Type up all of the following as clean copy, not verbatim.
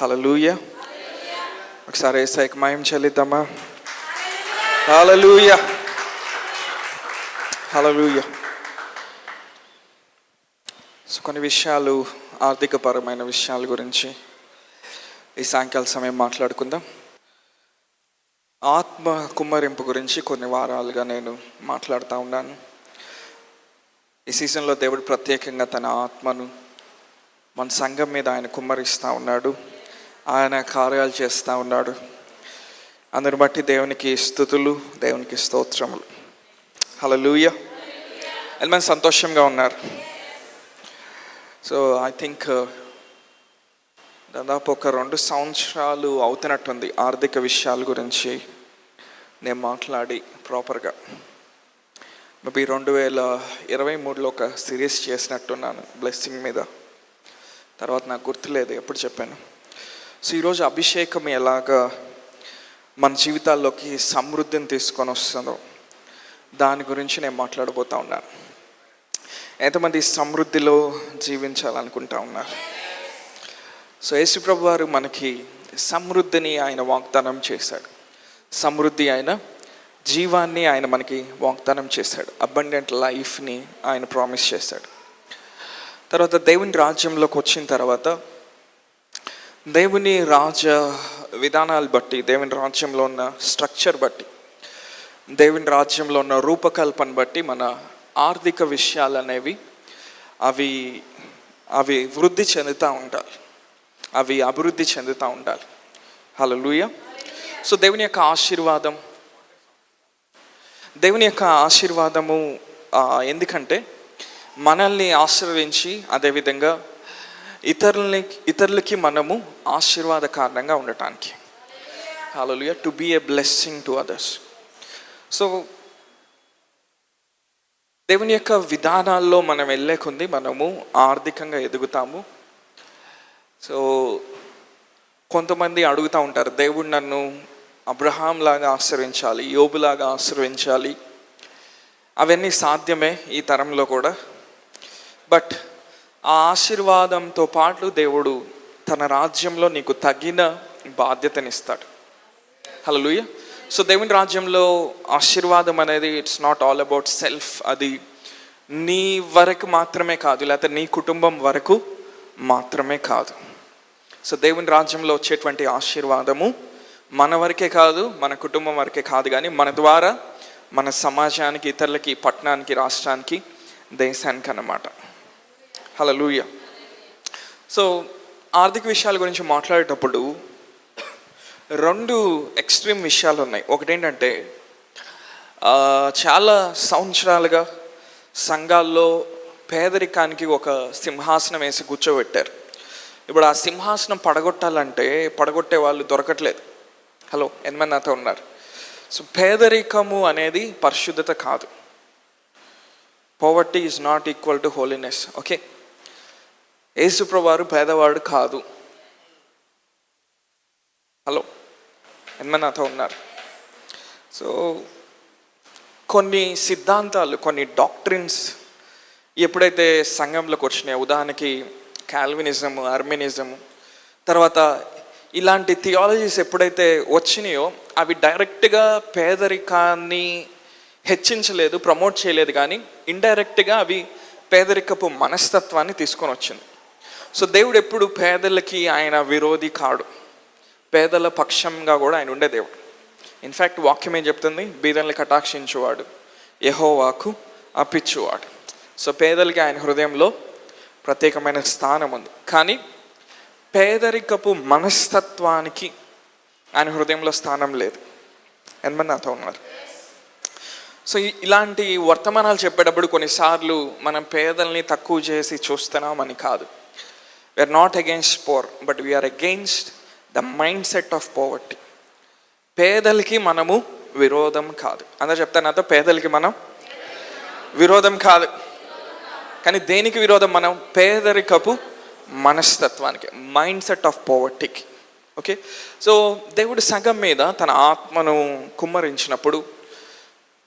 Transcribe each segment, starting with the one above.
హల్లెలూయా. ఒకసారి యేసయ్యకి మహిమ చెల్లిద్దామా? హల్లెలూయా, హల్లెలూయా. సో కొన్ని విషయాలు, ఆర్థికపరమైన విషయాల గురించి ఈ సాయంకాల సమయం మాట్లాడుకుందాం. ఆత్మ కుమ్మరింపు గురించి కొన్ని వారాలుగా నేను మాట్లాడుతూ ఉన్నాను. ఈ సీజన్లో దేవుడు ప్రత్యేకంగా తన ఆత్మను మన సంఘం మీద ఆయన కుమ్మరిస్తూ ఉన్నాడు. ఆయన కార్యాలు చేస్తూ ఉన్నాడు. అందరిని బట్టి దేవునికి స్తుతులు, దేవునికి స్తోత్రములు. హల్లెలూయా. ఎంతమంది సంతోషంగా ఉన్నారు? సో ఐ థింక్ దాదాపు ఒక 2 సంవత్సరాలు అవుతున్నట్టుంది ఆర్థిక విషయాల గురించి నేను మాట్లాడి ప్రాపర్గా. మేబీ 2023లో ఒక సిరీస్ చేసినట్టున్నాను బ్లెస్సింగ్ మీద. తర్వాత నాకు గుర్తులేదు ఎప్పుడు చెప్పాను. సో ఈరోజు అభిషేకం ఎలాగా మన జీవితాల్లోకి సమృద్ధిని తీసుకొని వస్తుందో దాని గురించి నేను మాట్లాడబోతూ ఉన్నాను. ఎంతమంది సమృద్ధిలో జీవించాలనుకుంటా ఉన్నారు? సో యేసుప్రభు వారు మనకి సమృద్ధిని ఆయన వాగ్దానం చేశాడు. సమృద్ధి అయిన జీవాన్ని ఆయన మనకి వాగ్దానం చేశాడు. అబండెంట్ లైఫ్ని ఆయన ప్రామిస్ చేశాడు. తర్వాత దేవుని రాజ్యంలోకి వచ్చిన తర్వాత దేవుని రాజ విధానాలు బట్టి, దేవుని రాజ్యంలో ఉన్న స్ట్రక్చర్ బట్టి, దేవుని రాజ్యంలో ఉన్న రూపకల్పన బట్టి మన ఆర్థిక విషయాలు అనేవి అవి వృద్ధి చెందుతూ ఉండాలి, అవి అభివృద్ధి చెందుతూ ఉండాలి. హల్లెలూయా. సో దేవుని యొక్క ఆశీర్వాదము ఎందుకంటే మనల్ని ఆశీర్వదించి అదేవిధంగా ఇతరులకి మనము ఆశీర్వాద కారణంగా ఉండటానికి. Hallelujah. To be a blessing to others. So దేవుని యొక్క విధానాల్లో మనం వెళ్ళే కొద్దీ మనము ఆర్థికంగా ఎదుగుతాము. సో కొంతమంది అడుగుతూ ఉంటారు, దేవుడు నన్ను అబ్రహాం లాగా ఆశీర్వించాలి, యోబులాగా ఆశీర్వించాలి. అవన్నీ సాధ్యమే ఈ తరంలో కూడా. బట్ ఆ ఆశీర్వాదంతో పాటు దేవుడు తన రాజ్యంలో నీకు తగిన బాధ్యతనిస్తాడు. హల్లెలూయా. సో దేవుని రాజ్యంలో ఆశీర్వాదం అనేది it's not all about self. అది నీ వరకు మాత్రమే కాదు, లేకపోతే నీ కుటుంబం వరకు మాత్రమే కాదు. సో దేవుని రాజ్యంలో వచ్చేటువంటి ఆశీర్వాదము మన వరకే కాదు, మన కుటుంబం వరకే కాదు, కానీ మన ద్వారా మన సమాజానికి, ఇతరులకి, పట్టణానికి, రాష్ట్రానికి, దేశానికి అన్నమాట. హల్లెలూయా. సో ఆర్థిక విషయాల గురించి మాట్లాడేటప్పుడు 2 ఎక్స్ట్రీమ్ విషయాలు ఉన్నాయి. ఒకటేంటంటే చాలా సంవత్సరాలుగా సంఘాల్లో పేదరికానికి ఒక సింహాసనం వేసి కూర్చోబెట్టారు. ఇప్పుడు ఆ సింహాసనం పడగొట్టాలంటే పడగొట్టే వాళ్ళు దొరకట్లేదు. హలో, ఎంతమంది నాతో ఉన్నారు? సో పేదరికము అనేది పరిశుద్ధత కాదు. Poverty is not equal to holiness. Okay, యేసుప్రభు వారు పేదవాడు కాదు. హలో, ఎంతమంది నాతో ఉన్నారు? సో కొన్ని సిద్ధాంతాలు, కొన్ని డాక్ట్రిన్స్ ఎప్పుడైతే సంఘంలోకి వచ్చినాయో, ఉదాహరణకి కాల్వినిజము, అర్మినిజము, తర్వాత ఇలాంటి థియాలజీస్ ఎప్పుడైతే వచ్చినాయో అవి డైరెక్ట్గా పేదరికాన్ని హెచ్చించలేదు, ప్రమోట్ చేయలేదు, కానీ ఇండైరెక్ట్గా అవి పేదరికపు మనస్తత్వాన్ని తీసుకొని వచ్చింది. సో దేవుడు ఎప్పుడు పేదలకి ఆయన విరోధి కాడు, పేదల పక్షంగా కూడా ఆయన ఉండే దేవుడు. ఇన్ఫ్యాక్ట్ వాక్యం ఏం చెప్తుంది? బీదల్ని కటాక్షించువాడు, యెహోవాకు అర్పించువాడు. సో పేదలకి ఆయన హృదయంలో ప్రత్యేకమైన స్థానం ఉంది. కానీ పేదరికపు మనస్తత్వానికి ఆయన హృదయంలో స్థానం లేదు. ఎంతమంది నాతో ఉన్నారు? సో ఇలాంటి వర్తమానాలు చెప్పేటప్పుడు కొన్నిసార్లు మనం పేదల్ని తక్కువ చేసి చూస్తున్నామని కాదు. We're not against poor, but we're against the mind set of poverty. పేదలకి మనము విరోధం కాదు. అందరూ చెప్తారు నాతో, పేదలకి మనం విరోధం కాదు. కానీ దేనికి విరోధం? మనం పేదరికపు మనస్తత్వానికి, మైండ్ సెట్ ఆఫ్ పోవర్టీకి. ఓకే, సో దేవుడి సంఘం మీద తన ఆత్మను కుమ్మరించినప్పుడు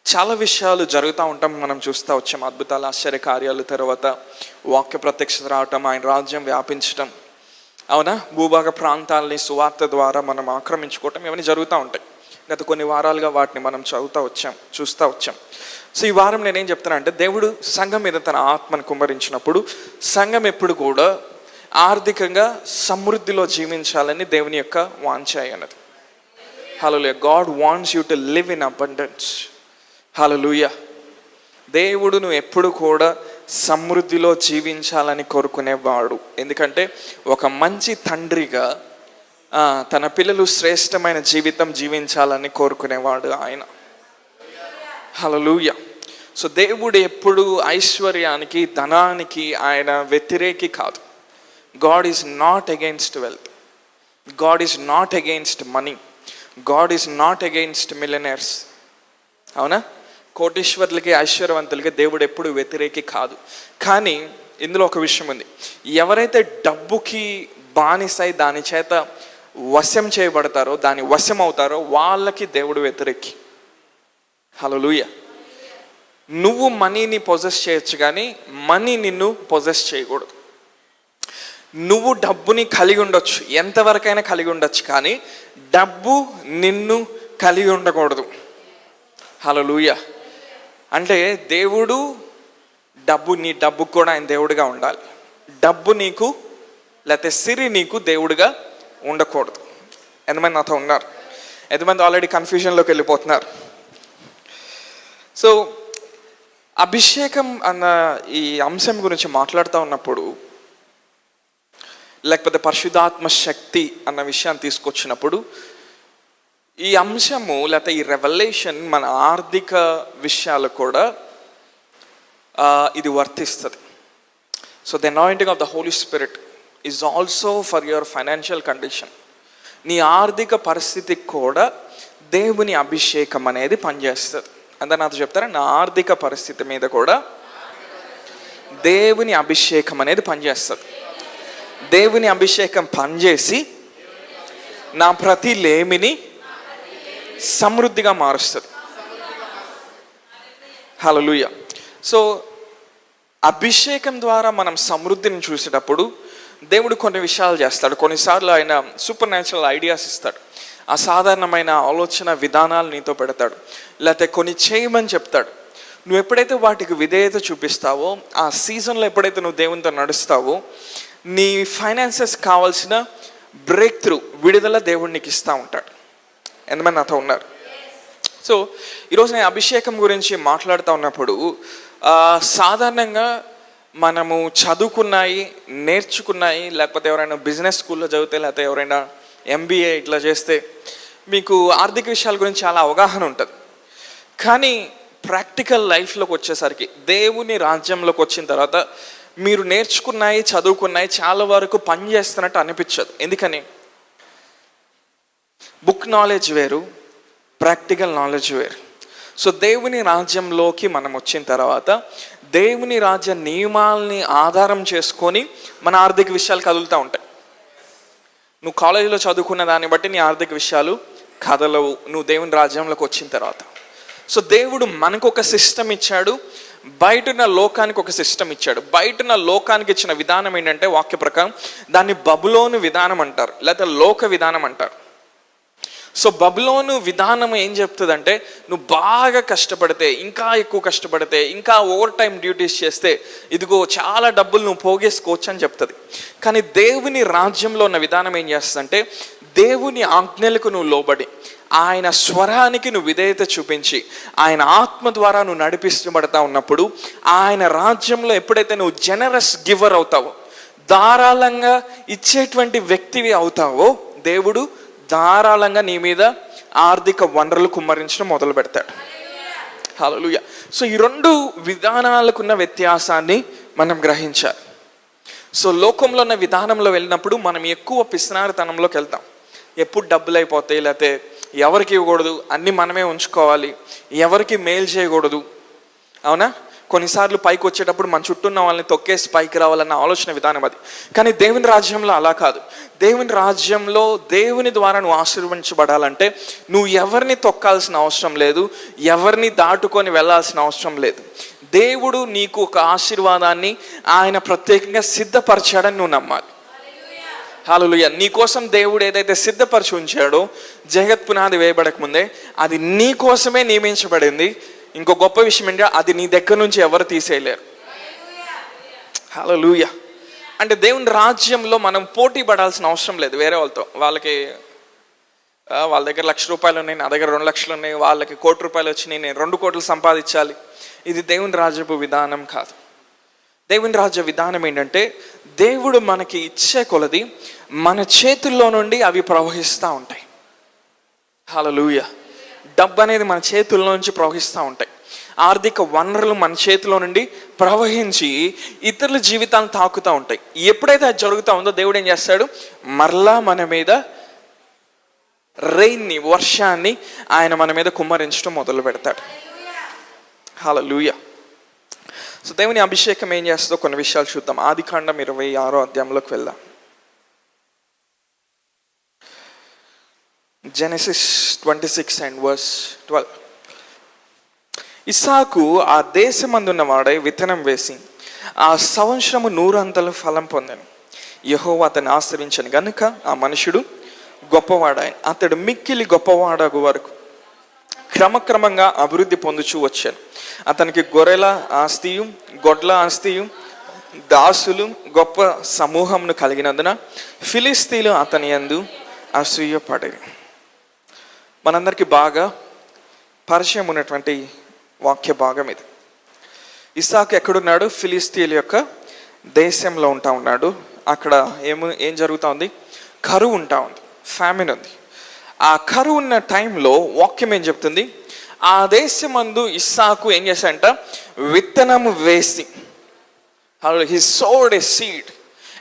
చాలా విషయాలు జరుగుతూ ఉంటాం, మనం చూస్తూ వచ్చాం. అద్భుతాలు, ఆశ్చర్య కార్యాలు, తర్వాత వాక్య ప్రత్యక్షత రావటం, ఆయన రాజ్యం వ్యాపించటం, అవునా? భూభాగ ప్రాంతాలని సువార్త ద్వారా మనం ఆక్రమించుకోవటం ఇవన్నీ జరుగుతూ ఉంటాయి. గత కొన్ని వారాలుగా వాటిని మనం చూస్తూ వచ్చాం. సో ఈ వారం నేనేం చెప్తున్నా అంటే, దేవుడు సంఘం మీద తన ఆత్మను కుమ్మరించినప్పుడు సంఘం ఎప్పుడు కూడా ఆర్థికంగా సమృద్ధిలో జీవించాలని దేవుని యొక్క వాంఛ అన్నది. Hallelujah. God wants you to live in abundance. Hallelujah. దేవుడు నువ్వు ఎప్పుడు కూడా సమృద్ధిలో జీవించాలని కోరుకునేవాడు. ఎందుకంటే ఒక మంచి తండ్రిగా తన పిల్లలు శ్రేష్టమైన జీవితం జీవించాలని కోరుకునేవాడు ఆయన. హల్లెలూయా. సో దేవుడు ఎప్పుడు ఐశ్వర్యానికి, ధనానికి ఆయన వ్యతిరేకి కాదు. God is not against wealth. God is not against money. God is not against millionaires. అవునా? కోటీశ్వర్లకి, ఐశ్వర్యవంతులకి దేవుడు ఎప్పుడు వ్యతిరేకి కాదు. కానీ ఇందులో ఒక విషయం ఉంది. ఎవరైతే డబ్బుకి బానిసై దాని చేత వశం చేయబడతారో, దాని వశం అవుతారో వాళ్ళకి దేవుడు వ్యతిరేకి. హల్లెలూయా. నువ్వు మనీని పొజెస్ చేయొచ్చు, కానీ మనీ నిన్ను పొజెస్ చేయకూడదు. నువ్వు డబ్బుని కలిగి ఉండొచ్చు, ఎంతవరకైనా కలిగి ఉండొచ్చు, కానీ డబ్బు నిన్ను కలిగి ఉండకూడదు. హల్లెలూయా. అంటే దేవుడు నీ డబ్బుకు కూడా ఆయన దేవుడిగా ఉండాలి. డబ్బు నీకు లేకపోతే సిరి నీకు దేవుడిగా ఉండకూడదు. ఎంతమంది నాతో ఉన్నారు? ఎంతమంది ఆల్రెడీ కన్ఫ్యూజన్లోకి వెళ్ళిపోతున్నారు? సో అభిషేకం అన్న ఈ అంశం గురించి మాట్లాడుతూ ఉన్నప్పుడు, లేకపోతే పరిశుద్ధాత్మ శక్తి అన్న విషయాన్ని తీసుకొచ్చినప్పుడు, ఈ అంశము లేకపోతే ఈ రెవల్యూషన్ మన ఆర్థిక విషయాలు కూడా ఇది వర్తిస్తుంది. So the anointing of the Holy Spirit is also for your financial condition. నీ ఆర్థిక పరిస్థితికి కూడా దేవుని అభిషేకం అనేది పనిచేస్తుంది. అందరూ నాతో చెప్తారా? నా ఆర్థిక పరిస్థితి మీద కూడా దేవుని అభిషేకం అనేది పనిచేస్తుంది. దేవుని అభిషేకం పనిచేసి నా ప్రతి లేమిని సమృద్ధిగా మారుస్తుంది. హల్లెలూయా. సో అభిషేకం ద్వారా మనం సమృద్ధిని చూసేటప్పుడు దేవుడు కొన్ని విషయాలు చేస్తాడు. కొన్నిసార్లు ఆయన సూపర్ న్యాచురల్ ఐడియాస్ ఇస్తాడు, అసాధారణమైన ఆలోచన విధానాలు నీతో పెడతాడు, లేకపోతే కొన్ని చేయమని చెప్తాడు. నువ్వు ఎప్పుడైతే వాటికి విధేయత చూపిస్తావో, ఆ సీజన్లో ఎప్పుడైతే నువ్వు దేవునితో నడుస్తావో, నీ ఫైనాన్సెస్ కావాల్సిన బ్రేక్ త్రూ, విడుదల దేవుడు నీకు ఇస్తూ ఉంటాడు. ఎంతమంది నాతో ఉన్నారు? సో ఈరోజు నేను అభిషేకం గురించి మాట్లాడుతూ ఉన్నప్పుడు సాధారణంగా మనము చదువుకున్నాయి, నేర్చుకున్నాయి, లేకపోతే ఎవరైనా బిజినెస్ స్కూల్లో చదివితే, లేకపోతే ఎవరైనా MBA ఇట్లా చేస్తే మీకు ఆర్థిక విషయాల గురించి చాలా అవగాహన ఉంటుంది. కానీ ప్రాక్టికల్ లైఫ్లోకి వచ్చేసరికి, దేవుని రాజ్యంలోకి వచ్చిన తర్వాత మీరు నేర్చుకున్నాయి, చదువుకున్నాయి చాలా వరకు పని చేస్తున్నట్టు అనిపించదు. ఎందుకని? బుక్ నాలెడ్జ్ వేరు, ప్రాక్టికల్ నాలెడ్జ్ వేరు. సో దేవుని రాజ్యంలోకి మనం వచ్చిన తర్వాత దేవుని రాజ్య నియమాల్ని ఆధారం చేసుకొని మన ఆర్థిక విషయాలు కదులుతూ ఉంటాయి. నువ్వు కాలేజీలో చదువుకున్న దాన్ని బట్టి నీ ఆర్థిక విషయాలు కదలవు నువ్వు దేవుని రాజ్యంలోకి వచ్చిన తర్వాత. సో దేవుడు మనకు ఒక సిస్టమ్ ఇచ్చాడు, బయటన్న లోకానికి ఒక సిస్టమ్ ఇచ్చాడు. బయటన్న లోకానికి ఇచ్చిన విధానం ఏంటంటే, వాక్య ప్రకారం దాన్ని బబులోను విధానం అంటారు, లేకపోతే లోక విధానం అంటారు. సో బబులోను విధానం ఏం చెప్తుందంటే, నువ్వు బాగా కష్టపడితే, ఇంకా ఎక్కువ కష్టపడితే, ఇంకా ఓవర్ టైం డ్యూటీస్ చేస్తే ఇదిగో చాలా డబ్బులు నువ్వు పోగేసుకోవచ్చు అని చెప్తుంది. కానీ దేవుని రాజ్యంలో ఉన్న విధానం ఏం చేస్తుందంటే, దేవుని ఆజ్ఞలకు నువ్వు లోబడి, ఆయన స్వరానికి నువ్వు విధేయత చూపించి, ఆయన ఆత్మ ద్వారా నువ్వు నడిపిస్తబడతా ఉన్నప్పుడు, ఆయన రాజ్యంలో ఎప్పుడైతే నువ్వు జనరస్ గివర్ అవుతావో, ధారాళంగా ఇచ్చేటువంటి వ్యక్తివి అవుతావో, దేవుడు ధారాళంగా నీ మీద ఆర్థిక వనరులు కుమ్మరించడం మొదలు పెడతాడు. హల్లెలూయా. సో ఈ రెండు విధానాలకున్న వ్యత్యాసాన్ని మనం గ్రహించాలి. సో లోకంలో ఉన్న విధానంలో వెళ్ళినప్పుడు మనం ఎక్కువ పిసినారితనంలోకి వెళ్తాం. ఎప్పుడు డబ్బులు అయిపోతాయి, లేకపోతే ఎవరికి ఇవ్వకూడదు, అన్నీ మనమే ఉంచుకోవాలి, ఎవరికి మేలు చేయకూడదు. అవునా? కొన్నిసార్లు పైకి వచ్చేటప్పుడు మన చుట్టూ ఉన్న వాళ్ళని తొక్కేసి పైకి రావాలన్న ఆలోచన విధానం అది. కానీ దేవుని రాజ్యంలో అలా కాదు. దేవుని రాజ్యంలో దేవుని ద్వారా నువ్వు ఆశీర్వదించబడాలంటే నువ్వు ఎవరిని తొక్కాల్సిన అవసరం లేదు, ఎవరిని దాటుకొని వెళ్ళాల్సిన అవసరం లేదు. దేవుడు నీకు ఒక ఆశీర్వాదాన్ని ఆయన ప్రత్యేకంగా సిద్ధపరిచాడని నువ్వు నమ్మాలి. హల్లెలూయా. నీ కోసం దేవుడు ఏదైతే సిద్ధపరిచి ఉంచాడో జగత్ పునాది వేయబడక ముందే అది నీ కోసమే నియమించబడింది. ఇంకో గొప్ప విషయం ఏంటంటే అది నీ దగ్గర నుంచి ఎవరు తీసేయలేరు. హల్లెలూయా. అంటే దేవుని రాజ్యంలో మనం పోటీ పడాల్సిన అవసరం లేదు వేరే వాళ్ళతో. వాళ్ళ దగ్గర ₹1,00,000 ఉన్నాయి, నా దగ్గర 2,00,000 ఉన్నాయి, వాళ్ళకి ₹1,00,00,000 వచ్చినాయి, నేను 2 కోట్లు సంపాదించాలి. ఇది దేవుని రాజ్యపు విధానం కాదు. దేవుని రాజ్య విధానం ఏంటంటే దేవుడు మనకి ఇచ్చే కొలది మన చేతుల్లో నుండి అవి ప్రవహిస్తూ ఉంటాయి. హల్లెలూయా. డబ్బు అనేది మన చేతుల్లో నుంచి ప్రవహిస్తూ ఉంటాయి. ఆర్థిక వనరులు మన చేతిలో నుండి ప్రవహించి ఇతరుల జీవితాలను తాకుతూ ఉంటాయి. ఎప్పుడైతే అది జరుగుతూ ఉందో దేవుడు ఏం చేస్తాడు, మరలా మన మీద రెయిన్ని, వర్షాన్ని ఆయన మన మీద కుమ్మరించడం మొదలు పెడతాడు. హల్లెలూయా. సో దేవుని అభిషేకం ఏం చేస్తుందో కొన్ని విషయాలు చూద్దాం. ఆదికాండం 26వ అధ్యాయంలోకి వెళ్దాం. జెనెసిస్ 26:12. ఇస్సాకు ఆ దేశమందున్న వాడై విత్తనం వేసి ఆ సంవత్సరము 100 అంతలు ఫలం పొందాను. యెహోవా అతన్ని ఆశ్రయించను గనుక ఆ మనుషుడు గొప్పవాడాయన. అతడు మిక్కిలి గొప్పవాడగు వరకు క్రమక్రమంగా అభివృద్ధి పొందుచూ వచ్చాను. అతనికి గొర్రెల ఆస్తియు, గొడ్ల ఆస్తియు, దాసులు గొప్ప సమూహంను కలిగినందున ఫిలిస్తీన్లు అతని యందు అసూయపడేది. మనందరికీ బాగా పరిచయం ఉన్నటువంటి వాక్య భాగం ఇది. ఇస్సాకు ఎక్కడున్నాడు? ఫిలిస్తీన్ల యొక్క దేశంలో ఉంటా ఉన్నాడు. అక్కడ ఏం జరుగుతూ ఉంది? కరువు ఉంటా ఉంది, ఫ్యామిన్ ఉంది. ఆ కరువు ఉన్న టైంలో వాక్యం ఏం చెప్తుంది? ఆ దేశమందు ఇస్సాకు ఏం చేశాడంట? విత్తనము వేసి, he sowed a seed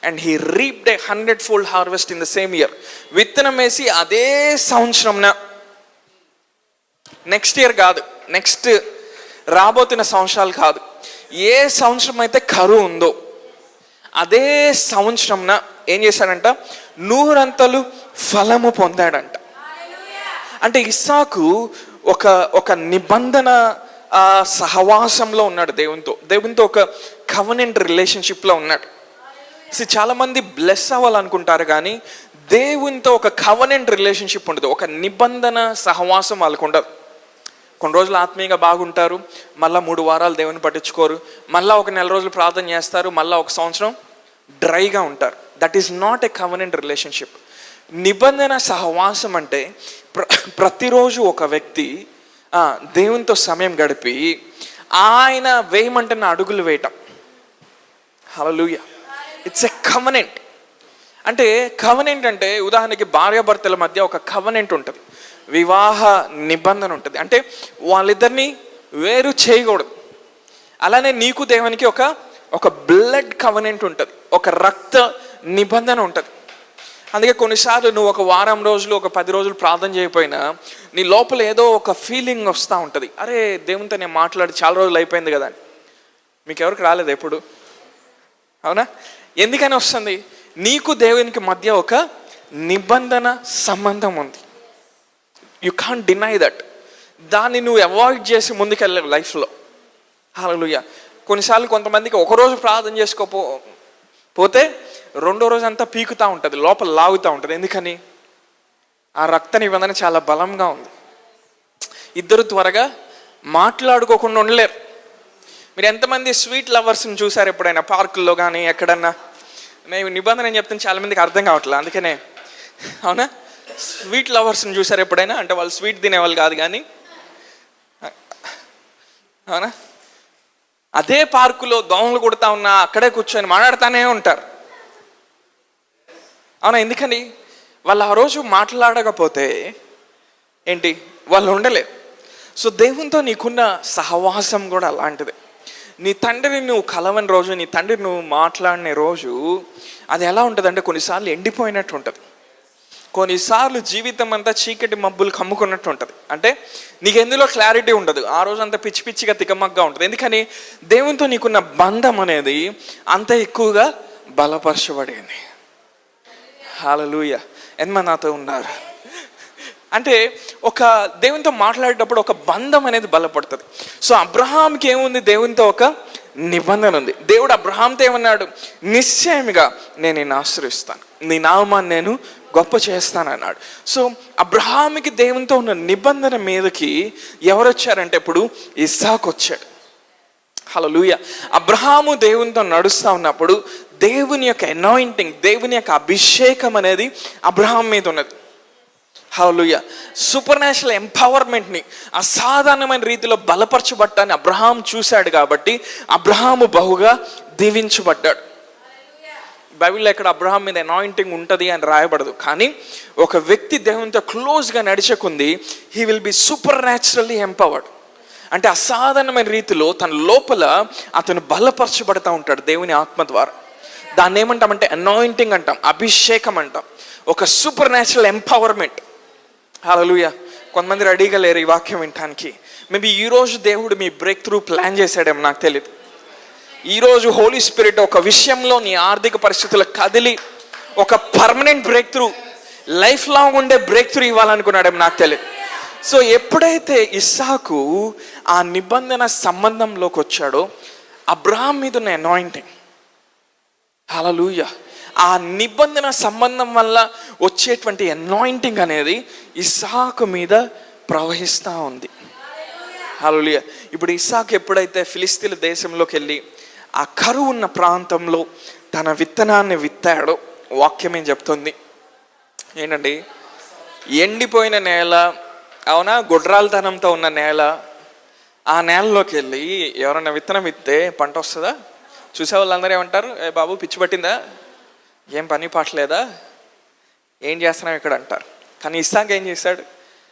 and he reaped a 100-fold harvest in the same year. విత్తనం వేసి అదే సంవత్సరంన, నెక్స్ట్ ఇయర్ కాదు, నెక్స్ట్ రాబోతున్న సంవత్సరాలు కాదు, ఏ సంవత్సరం అయితే కరువు ఉందో అదే సంవత్సరంన ఏం చేశాడంట? 100 అంతలు ఫలము పొందాడంట. అంటే ఇస్సాకు ఒక నిబంధన సహవాసంలో ఉన్నాడు దేవునితో ఒక కవెనెంట్ రిలేషన్షిప్లో ఉన్నాడు. చాలామంది బ్లెస్ అవ్వాలనుకుంటారు కానీ దేవునితో ఒక కవెనెంట్ రిలేషన్షిప్ ఉండదు, ఒక నిబంధన సహవాసం వాళ్ళకు ఉండదు. కొన్ని రోజులు ఆత్మీయంగా బాగుంటారు, మళ్ళీ 3 వారాలు దేవుని పట్టించుకోరు, మళ్ళీ ఒక నెల రోజులు ప్రార్థన చేస్తారు, మళ్ళీ ఒక సంవత్సరం డ్రైగా ఉంటారు. That is not a covenant relationship. నిబంధన సహవాసం అంటే ప్రతిరోజు ఒక వ్యక్తి దేవునితో సమయం గడిపి ఆయన వేయమంటున్న అడుగులు వేయటం. హల్లెలూయా. It's a covenant. అంటే కవెనెంట్ అంటే ఉదాహరణకి భార్యాభర్తల మధ్య ఒక కవెనెంట్ ఉంటుంది, వివాహ నిబంధన ఉంటుంది. అంటే వాళ్ళిద్దరిని వేరు చేయకూడదు. అలానే నీకు దేవునికి ఒక బ్లడ్ కవెనెంట్ ఉంటుంది, ఒక రక్త నిబంధన ఉంటుంది. అందుకే కొన్నిసార్లు నువ్వు ఒక వారం రోజులు, ఒక 10 రోజులు ప్రార్థన చేయకపోయినా నీ లోపల ఏదో ఒక ఫీలింగ్ వస్తూ ఉంటుంది, అరే దేవునితో నేను మాట్లాడి చాలా రోజులు అయిపోయింది కదా అని. మీకు ఎవరికి రాలేదు ఎప్పుడు? అవునా? ఎందుకని వస్తుంది? నీకు దేవునికి మధ్య ఒక నిబంధన సంబంధం ఉంది. You can't deny that. దాన్ని నువ్వు అవాయిడ్ చేసి ముందుకెళ్ళలేవు లైఫ్లో. హల్లెలూయా. కొన్నిసార్లు కొంతమందికి ఒకరోజు ప్రార్థన చేసుకోపోతే రెండో రోజు అంతా పీకుతూ ఉంటుంది, లోపల లాగుతూ ఉంటుంది. ఎందుకని? ఆ రక్త నిబంధన చాలా బలంగా ఉంది. ఇద్దరు త్వరగా మాట్లాడుకోకుండా ఉండలేరు. మీరు ఎంతమంది స్వీట్ లవర్స్ని చూసారు ఎప్పుడైనా? పార్కుల్లో కానీ ఎక్కడన్నా. నేను నిబంధన ఏం చెప్తాను చాలామందికి అర్థం కావట్లేదు, అందుకనే. అవునా? స్వీట్ లవర్స్ని చూసారు ఎప్పుడైనా? అంటే వాళ్ళు స్వీట్ తినేవాళ్ళు కాదు కానీ, అవునా, అదే పార్కులో దోమలు కొడతా ఉన్నా అక్కడే కూర్చొని మాట్లాడుతూనే ఉంటారు. అవునా? ఎందుకని? వాళ్ళు ఆ రోజు మాట్లాడకపోతే ఏంటి, వాళ్ళు ఉండలేరు. సో దేవునితో నీకున్న సహవాసం కూడా అలాంటిది. నీ తండ్రిని నువ్వు కలవని రోజు, నీ తండ్రిని నువ్వు మాట్లాడిన రోజు అది ఎలా ఉంటుంది అంటే కొన్నిసార్లు ఎండిపోయినట్టు ఉంటుంది, కొన్నిసార్లు జీవితం అంతా చీకటి మబ్బులు కమ్ముకున్నట్టు ఉంటుంది. అంటే నీకు ఎందులో క్లారిటీ ఉండదు, ఆ రోజు అంతా పిచ్చి పిచ్చిగా తికమగ్గా ఉంటుంది. ఎందుకని? దేవునితో నీకున్న బంధం అనేది అంత ఎక్కువగా బలపరచబడింది. హల్లెలూయా. ఎంతమంది నాతో ఉన్నారు? అంటే ఒక దేవునితో మాట్లాడేటప్పుడు ఒక బంధం అనేది బలపడుతుంది. సో అబ్రహాంకి ఏముంది? దేవునితో ఒక నిబంధన ఉంది. దేవుడు అబ్రహాంతో ఏమన్నాడు? నిశ్చయముగా నేను నిన్ను ఆశ్రయిస్తాను, నీ నామాన్ని నేను గొప్ప చేస్తానన్నాడు. సో అబ్రహాముకి దేవునితో ఉన్న నిబంధన మీదకి ఎవరు వచ్చారంటే ఇప్పుడు ఇస్సాకు వచ్చాడు. హల్లెలూయా. అబ్రహాము దేవునితో నడుస్తూ ఉన్నప్పుడు దేవుని యొక్క అనాయింటింగ్, దేవుని యొక్క అభిషేకం అనేది అబ్రహాం మీద ఉన్నది. హల్లెలూయా. సూపర్ న్యాచురల్ ఎంపవర్మెంట్ని, అసాధారణమైన రీతిలో బలపరచబట్టాన్ని అబ్రహాం చూశాడు కాబట్టి అబ్రహాము బహుగా దీవించబడ్డాడు. బైబిల్లో ఎక్కడ అబ్రహాం మీద అనాయింటింగ్ ఉంటుంది అని రాయబడదు, కానీ ఒక వ్యక్తి దేవునితో క్లోజ్గా నడిచకుంది he will be supernaturally empowered. అంటే అసాధారణమైన రీతిలో తన లోపల అతను బలపరచబడతా ఉంటాడు దేవుని ఆత్మ ద్వారా. దాన్ని ఏమంటామంటే అనాయింటింగ్ అంటాం, అభిషేకం అంటాం, ఒక సూపర్ న్యాచురల్ ఎంపవర్మెంట్. హల్లెలూయా. కొంతమంది రెడీగా లేరు ఈ వాక్యం వినటానికి. మేబీ ఈరోజు దేవుడు మీ బ్రేక్ త్రూ ప్లాన్ చేశాడేమో నాకు తెలియదు. ఈరోజు హోలీ స్పిరిట్ ఒక విషయంలో నీ ఆర్థిక పరిస్థితులు కదిలి ఒక permanent break through, life long ఉండే బ్రేక్ త్రూ ఇవ్వాలనుకున్నాడేమో నాకు తెలియదు. సో ఎప్పుడైతే ఇస్సాకు ఆ నిబంధన సంబంధంలోకి వచ్చాడో అబ్రహాం మీద ఉన్న అనాయింటింగ్, హల్లెలూయా, ఆ నిబంధన సంబంధం వల్ల వచ్చేటువంటి అనాయింటింగ్ అనేది ఇస్సాకు మీద ప్రవహిస్తూ ఉంది. హల్లెలూయా. ఇప్పుడు ఇస్సాకు ఎప్పుడైతే ఫిలిస్తీన్ల దేశంలోకి వెళ్ళి ఆ కరువు ఉన్న ప్రాంతంలో తన విత్తనాన్ని విత్తాడో వాక్యం ఏం చెప్తుంది ఏంటండి, ఎండిపోయిన నేల, అవునా, గుడ్రాలతనంతో ఉన్న నేల, ఆ నేలలోకి వెళ్ళి ఎవరైనా విత్తనం విత్తే పంట వస్తుందా? చూసే వాళ్ళందరూ ఏమంటారు, ఏ బాబు పిచ్చి పట్టిందా, ఏం పని పాటలేదా, ఏం చేస్తున్నాం ఇక్కడ అంటారు. కానీ ఇస్సాకు ఏం చేశాడు,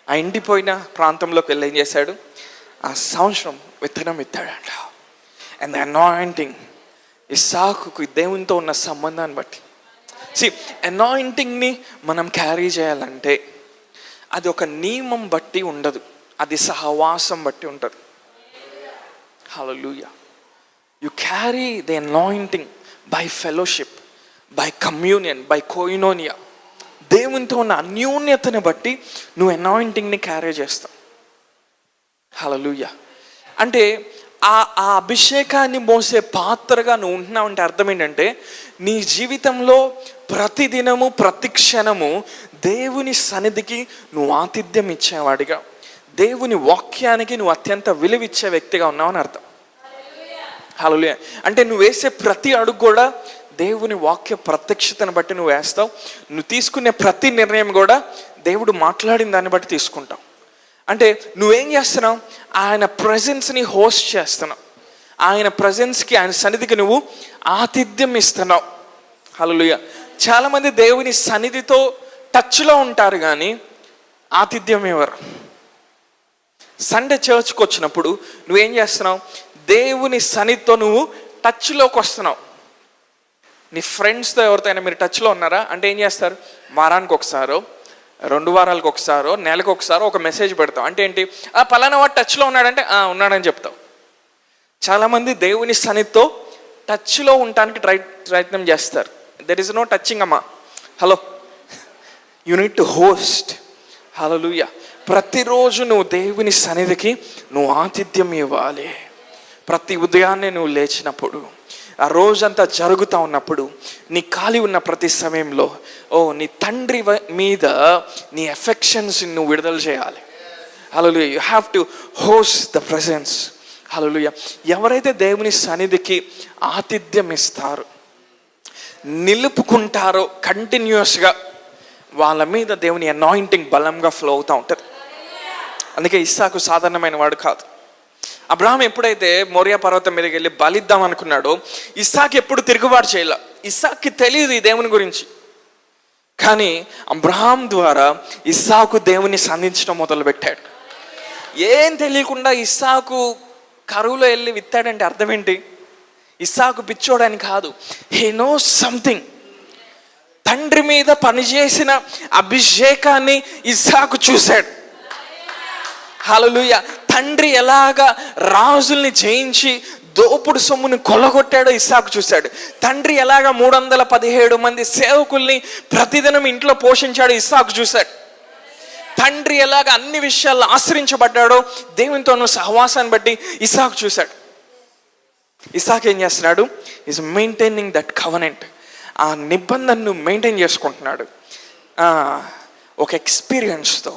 ఆ ఎండిపోయిన ప్రాంతంలోకి వెళ్ళి ఏం చేశాడు, ఆ సంవత్సరం విత్తనం విత్తాడంట. అండ్ ద అనాయింటింగ్, ఇస్సాకుకు దేవునితో ఉన్న సంబంధాన్ని బట్టి, అనాయింటింగ్ని మనం క్యారీ చేయాలంటే అది ఒక నియమం బట్టి ఉండదు, అది సహవాసం బట్టి ఉంటుంది. Hallelujah. You carry the anointing by fellowship, by communion, by koinonia. దేవునితో ఉన్న అన్యోన్యతని బట్టి నువ్వు అనాయింటింగ్ని క్యారీ చేస్తావు. హల్లెలూయా. అంటే ఆ అభిషేకాన్ని మోసే పాత్రగా నువ్వు ఉంటున్నావు అంటే అర్థం ఏంటంటే నీ జీవితంలో ప్రతిదినము ప్రతి క్షణము దేవుని సన్నిధికి నువ్వు ఆతిథ్యం ఇచ్చేవాడిగా, దేవుని వాక్యానికి నువ్వు అత్యంత విలువిచ్చే వ్యక్తిగా ఉన్నావు అని అర్థం. హల్లెలూయా. అంటే నువ్వు వేసే ప్రతి అడుగు కూడా దేవుని వాక్య ప్రత్యక్షతను బట్టి నువ్వు వేస్తావు. నువ్వు తీసుకునే ప్రతి నిర్ణయం కూడా దేవుడు మాట్లాడిన దాన్ని బట్టి తీసుకుంటావు. అంటే నువ్వేం చేస్తున్నావు, ఆయన ప్రజెన్స్ని హోస్ట్ చేస్తున్నావు, ఆయన ప్రజెన్స్కి, ఆయన సన్నిధికి నువ్వు ఆతిథ్యం ఇస్తున్నావు. హల్లెలూయా. చాలామంది దేవుని సన్నిధితో టచ్లో ఉంటారు కానీ ఆతిథ్యం ఇవ్వరు. సండే చర్చ్కి వచ్చినప్పుడు నువ్వేం చేస్తున్నావు, దేవుని సన్నిధితో నువ్వు టచ్లోకి వస్తున్నావు. నీ ఫ్రెండ్స్తో ఎవరితోనైనా మీరు టచ్లో ఉన్నారా అంటే ఏం చేస్తారు, వారానికి ఒకసారో 2 వారాలకు ఒకసారో నెలకు ఒకసారో ఒక మెసేజ్ పెడతావు. అంటే ఏంటి, పలానా వాడు టచ్లో ఉన్నాడంటే ఉన్నాడని చెప్తావు. చాలామంది దేవుని సన్నిధితో టచ్లో ఉండటానికి ప్రయత్నం చేస్తారు. దెర్ ఇస్ నో టచింగ్ అమ్మా. Hello, you need to host. Hallelujah. ప్రతిరోజు నువ్వు దేవుని సన్నిధికి నువ్వు ఆతిథ్యం ఇవ్వాలి. ప్రతి ఉదయాన్నే నువ్వు లేచినప్పుడు, ఆ రోజంతా జరుగుతూ ఉన్నప్పుడు, నీ ఖాళీ ఉన్న ప్రతి సమయంలో నీ తండ్రి మీద నీ ఎఫెక్షన్స్ నువ్వు విడుదల చేయాలి. Hallelujah. You have to host the presence. Hallelujah. ఎవరైతే దేవుని సన్నిధికి ఆతిథ్యం ఇస్తారో, నిలుపుకుంటారో కంటిన్యూస్గా, వాళ్ళ మీద దేవుని అనాయింటింగ్ బలంగా ఫ్లో అవుతూ ఉంటుంది. అందుకే ఇస్సాకు సాధారణమైన వాడు కాదు. అబ్రహాం ఎప్పుడైతే మోరియా పర్వతం మీదకి వెళ్ళి బలిద్దాం అనుకున్నాడో ఇస్సాకు ఎప్పుడు తిరుగుబాటు చేయాల. ఇస్సాక్కి తెలియదు ఈ దేవుని గురించి, కానీ అబ్రహాం ద్వారా ఇస్సాకు దేవుని సంధించడం మొదలుపెట్టాడు. ఏం తెలియకుండా ఇస్సాకు కరువులో వెళ్ళి విత్తాడంటే అర్థం ఏంటి, ఇస్సాకు పిచ్చోడని కాదు, హీ నోస్ సంథింగ్. తండ్రి మీద పనిచేసిన అభిషేకాన్ని ఇస్సాకు చూశాడు. హల్లెలూయా. తండ్రి ఎలాగా రాజుల్ని జయించి దోపుడు సొమ్ముని కొలగొట్టాడో ఇస్సాకు చూశాడు. తండ్రి ఎలాగా 317 మంది సేవకుల్ని ప్రతిదినం ఇంట్లో పోషించాడో ఇస్సాకు చూశాడు. తండ్రి ఎలాగ అన్ని విషయాల్లో ఆశ్రయించబడ్డాడో దేవునితో సహవాసాన్ని బట్టి ఇస్సాకు చూశాడు. ఇస్సాకు ఏం చేస్తున్నాడు, ఈజ్ మెయింటైనింగ్ దట్ కవనెంట్. ఆ నిబంధనను మెయింటైన్ చేసుకుంటున్నాడు. ఒక ఎక్స్పీరియన్స్తో,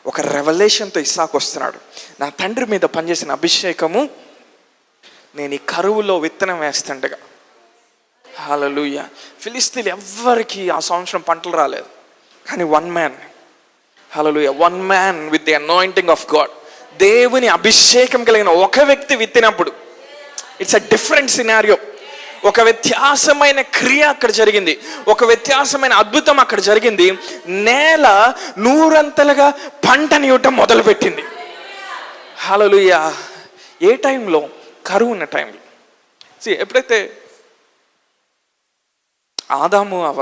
ఒక రెవల్యూషన్తో ఇస్సాకు వస్తున్నాడు. నా తండ్రి మీద పనిచేసిన అభిషేకము నేను ఈ కరువులో విత్తనం వేస్తుండగా. హల్లెలూయా. ఫిలిస్తీన్లు ఎవ్వరికి ఆ సంవత్సరం పంటలు రాలేదు, కానీ one man, hallelujah, one man with the anointing of God, దేవుని అభిషేకం కలిగిన ఒక వ్యక్తి విత్తినప్పుడు ఇట్స్ అ డిఫరెంట్ సినారియో. ఒక వ్యత్యాసమైన క్రియ అక్కడ జరిగింది, ఒక వ్యత్యాసమైన అద్భుతం అక్కడ జరిగింది. నేల 100 పంటనివ్వటం మొదలుపెట్టింది. హల్లెలూయా. ఏ టైంలో? కరువు ఉన్న టైంలో. ఎప్పుడైతే ఆదాము అవ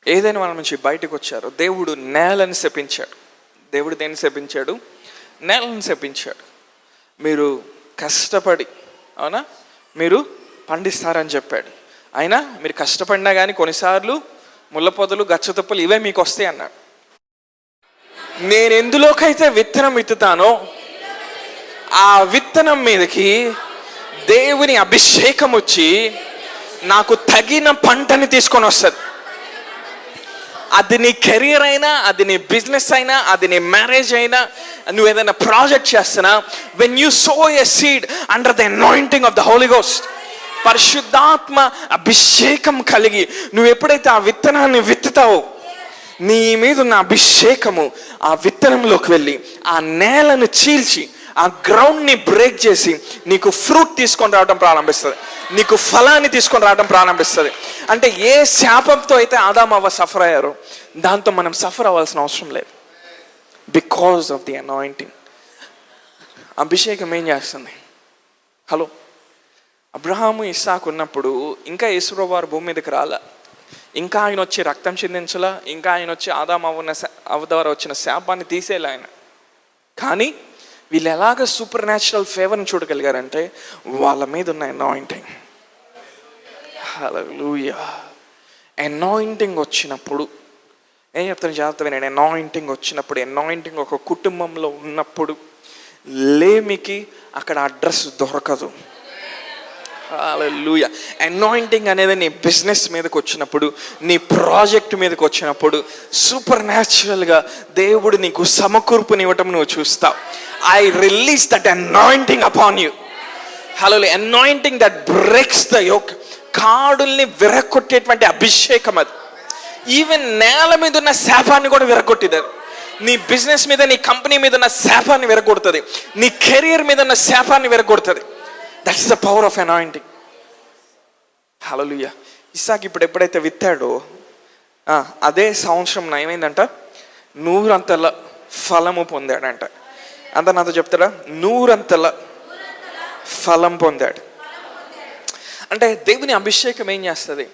ఏదైనా వాళ్ళ నుంచి బయటకు వచ్చారో, దేవుడు నేలను శపించాడు. దేవుడు దేన్ని శపించాడు? నేలను శపించాడు. మీరు కష్టపడి, అవునా, మీరు పండిస్తారని చెప్పాడు. అయినా మీరు కష్టపడినా కానీ కొన్నిసార్లు ముళ్ళ పొదలు, గచ్చతుప్పలు ఇవే మీకు వస్తాయి అన్నాడు. నేను ఎందులోకైతే విత్తనం విత్తుతానో ఆ విత్తనం మీదకి దేవుని అభిషేకం వచ్చి నాకు తగిన పంటని తీసుకొని వస్తుంది. అది నీ కెరీర్ అయినా, అది నీ బిజినెస్ అయినా, అది నీ మ్యారేజ్ అయినా, నువ్వు ఏదైనా ప్రాజెక్ట్ చేస్తున్నా, when you sow a seed under the anointing of the Holy Ghost, పరిశుద్ధాత్మ అభిషేకం కలిగి నువ్వు ఎప్పుడైతే ఆ విత్తనాన్ని విత్తుతావో, నీ మీద ఉన్న అభిషేకము ఆ విత్తనంలోకి వెళ్ళి ఆ నేలను చీల్చి ఆ గ్రౌండ్ని బ్రేక్ చేసి నీకు ఫ్రూట్ తీసుకొని రావడం ప్రారంభిస్తుంది, నీకు ఫలాన్ని తీసుకొని రావడం ప్రారంభిస్తుంది. అంటే ఏ శాపంతో అయితే ఆదాము అవ్వ సఫర్ అయ్యారో దాంతో మనం సఫర్ అవ్వాల్సిన అవసరం లేదు. Because of the anointing. అభిషేకం ఏం చేస్తుంది? హలో, అబ్రహాము ఇస్సాకు ఉన్నప్పుడు ఇంకా యేసుప్రభువు వారు భూమి మీదకి రాలా, ఇంకా ఆయన వచ్చి రక్తం చిందించలా, ఇంకా ఆయన వచ్చి ఆదాము అవ్వ ద్వారా వచ్చిన శాపాన్ని తీసేలా ఆయన. కానీ వీళ్ళు ఎలాగ సూపర్ న్యాచురల్ ఫేవర్ని చూడగలిగారంటే వాళ్ళ మీద ఉన్న అనాయింటింగ్. హల్లెలూయా. అనాయింటింగ్ వచ్చినప్పుడు ఏం చెప్తాను జాగ్రత్తగా, నేను అనాయింటింగ్ వచ్చినప్పుడు, అనాయింటింగ్ ఒక కుటుంబంలో ఉన్నప్పుడు లేమికి అక్కడ అడ్రస్ దొరకదు. హల్లెలూయా. అనాయింటింగ్ అనేది నీ బిజినెస్ మీదకి వచ్చినప్పుడు, నీ ప్రాజెక్ట్ మీదకి వచ్చినప్పుడు సూపర్ న్యాచురల్గా దేవుడు నీకు సమకూర్పునివ్వటం నువ్వు చూస్తావు. I release that anointing upon you. Hallelujah. Anointing that breaks the yoke. కాడుల్ని విరగొట్టేటువంటి అభిషేకం అది. ఈవెన్ నేల మీద ఉన్న శాపాన్ని కూడా విరగొట్టిది. నీ బిజినెస్ మీద, నీ కంపెనీ మీద ఉన్న శాపాన్ని విరగొడుతుంది, నీ కెరీర్ మీద ఉన్న శాపాన్ని విరగొడుతుంది. That's the power of anointing. Hallelujah. ఇస్సాకు ఇప్పుడు ఎప్పుడైతే విత్తాడో అదే సంవత్సరం ఏమైందంట? 100 ఫలము పొందాడంట. అంత నాతో చెప్తాడా? 100 ఫలం పొందాడు. అంటే దేవుని అభిషేకం ఏం చేస్తుంది?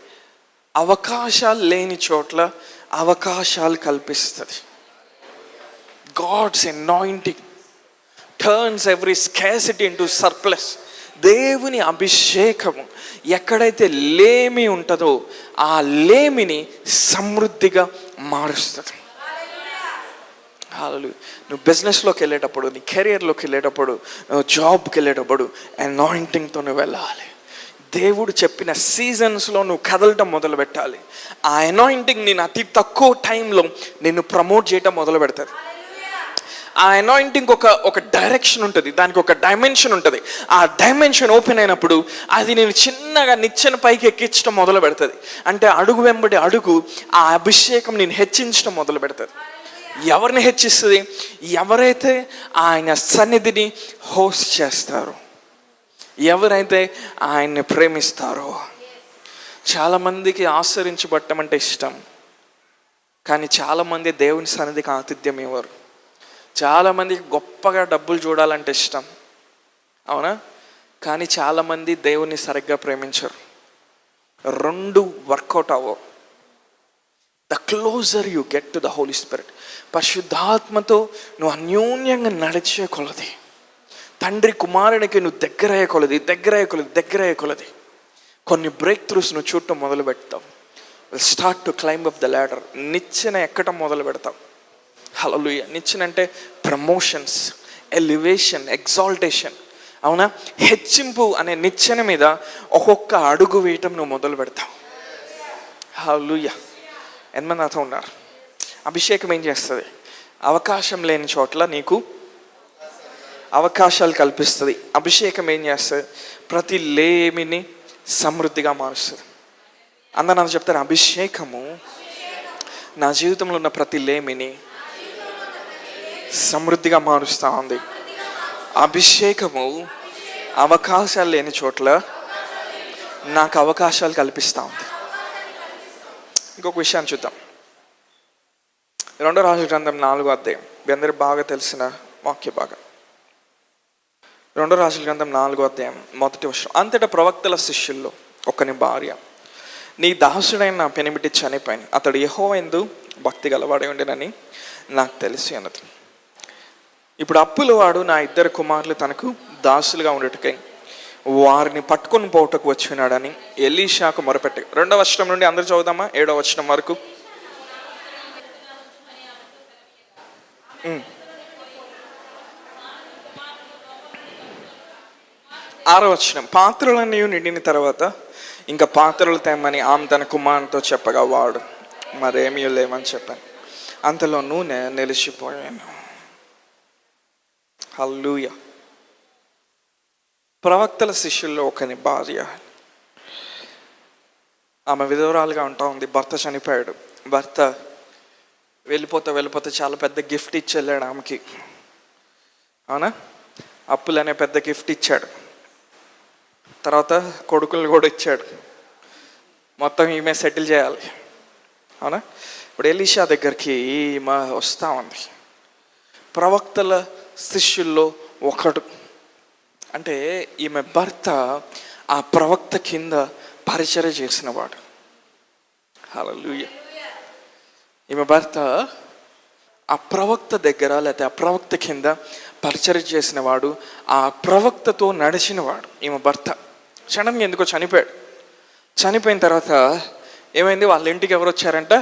అవకాశాలు లేని చోట్ల అవకాశాలు కల్పిస్తుంది. God's anointing turns every scarcity into surplus. దేవుని అభిషేకము ఎక్కడైతే లేమి ఉంటుందో ఆ లేమిని సమృద్ధిగా మారుస్తుంది. హల్లెలూయా. నువ్వు బిజినెస్లోకి వెళ్ళేటప్పుడు, నీ కెరియర్లోకి వెళ్ళేటప్పుడు, నువ్వు జాబ్కి వెళ్ళేటప్పుడు అనాయింటింగ్తో నువ్వు వెళ్ళాలి. దేవుడు చెప్పిన సీజన్స్లో నువ్వు కదలటం మొదలు పెట్టాలి. ఆ అనాయింటింగ్ నేను అతి తక్కువ టైంలో నిన్ను ప్రమోట్ చేయటం మొదలు పెడతాది. ఆ అనాయింటింగ్ ఒక డైరెక్షన్ ఉంటుంది, దానికి ఒక డైమెన్షన్ ఉంటుంది. ఆ డైమెన్షన్ ఓపెన్ అయినప్పుడు అది నేను చిన్నగా నిచ్చెన పైకి ఎక్కించడం మొదలు పెడుతుంది. అంటే అడుగు వెంబడి అడుగు ఆ అభిషేకం నేను హెచ్చించడం మొదలు పెడుతుంది. ఎవరిని హెచ్చిస్తుంది? ఎవరైతే ఆయన సన్నిధిని హోస్ట్ చేస్తారో, ఎవరైతే ఆయన్ని ప్రేమిస్తారో. చాలామందికి ఆశ్రయించబడటం అంటే ఇష్టం, కానీ చాలామంది దేవుని సన్నిధికి ఆతిథ్యం ఇవ్వరు. చాలామందికి గొప్పగా డబ్బులు చూడాలంటే ఇష్టం, అవునా, కానీ చాలామంది దేవుని సరిగ్గా ప్రేమించరు. 2 వర్కౌట్ అవ్వవు. The closer you get to the Holy Spirit, పరిశుద్ధాత్మతో నువ్వు అన్యోన్యంగా నడిచే కొలది, తండ్రి కుమారునికి నువ్వు దగ్గరయ్యే కొలది కొన్ని బ్రేక్ త్రూస్ నువ్వు చూడటం మొదలు పెడతావు. Start to climb up the ladder. నిచ్చెన ఎక్కడం మొదలు పెడతావు. హల్లెలూయా. నిచ్చెన అంటే ప్రమోషన్స్, ఎలివేషన్, ఎగ్జాల్టేషన్, అవునా. హెచ్చింపు అనే నిచ్చెన మీద ఒక్కొక్క అడుగు వేయటం నువ్వు మొదలు పెడతావు. హల్లెలూయా. ఎంతమంది నాతో ఉన్నారు? అభిషేకం ఏం చేస్తుంది? అవకాశం లేని చోట్ల నీకు అవకాశాలు కల్పిస్తుంది. అభిషేకం ఏం చేస్తుంది? ప్రతి లేమిని సమృద్ధిగా మారుస్తుంది. అందరూ నాకు చెప్తారు, అభిషేకము నా జీవితంలో ఉన్న ప్రతి లేమిని సమృద్ధిగా మారుస్తూ ఉంది. అభిషేకము అవకాశాలు లేని చోట్ల నాకు అవకాశాలు కల్పిస్తూ ఉంది. ఇంకొక విషయాన్ని చూద్దాం. 2 రాజుల గ్రంథం 4వ అధ్యాయం, మీ అందరికి బాగా తెలిసిన వాక్య భాగం. 2 రాజుల గ్రంథం 4వ అధ్యాయం 1వ వచనం. అంతటా ప్రవక్తల శిష్యుల్లో ఒకని భార్య, నీ దాసుడైన నా పెనిమిటి చనిపోయిన, అతడు యెహోవా యందు భక్తి గలవాడై ఉండేనని నాకు తెలిసి అన్నది. ఇప్పుడు అప్పుల వాడు నా 2 కుమారులు తనకు దాసులుగా ఉండేటకై వారిని పట్టుకొని పోవటకు వచ్చినాడని ఎలీషాకు మొరపెట్ట. 2వ వచనం నుండి అందరూ చదువుదామా? 7వ వచనం వరకు. 6వ వచనం. పాత్రలన్నీ నిండిన తర్వాత ఇంకా పాత్రలు తెమ్మని ఆమె తన కుమారునితో చెప్పగా వాడు మరేమీ లేవని చెప్పాను. అంతలో నూనె నిలిచిపోయాను. హల్లెలూయా. ప్రవక్తల శిష్యుల్లో ఒకని భార్య, ఆమె విధవరాలుగా ఉంటా ఉంది. భర్త చనిపోయాడు. భర్త వెళ్ళిపోతే చాలా పెద్ద గిఫ్ట్ ఇచ్చి వెళ్ళాడు ఆమెకి. అవునా? అప్పులనే పెద్ద గిఫ్ట్ ఇచ్చాడు. తర్వాత కొడుకులు కూడా ఇచ్చాడు. మొత్తం ఈమె సెటిల్ చేయాలి. అవునా? ఇప్పుడు ఎలీషా దగ్గరికి ఈమె వస్తూ ఉంది. ప్రవక్తల శిష్యుల్లో ఒకడు. అంటే ఈమె భర్త ఆ ప్రవక్త కింద పరిచర్య చేసినవాడు. హల్లెలూయా. ఈమె భర్త ఆ ప్రవక్త దగ్గర లేకపోతే ఆ ప్రవక్త కింద పరిచర్య చేసినవాడు, ఆ ప్రవక్తతో నడిచినవాడు. ఈమె భర్త క్షణంగా ఎందుకో చనిపోయాడు. చనిపోయిన తర్వాత ఏమైంది? వాళ్ళ ఇంటికి ఎవరు వచ్చారంట?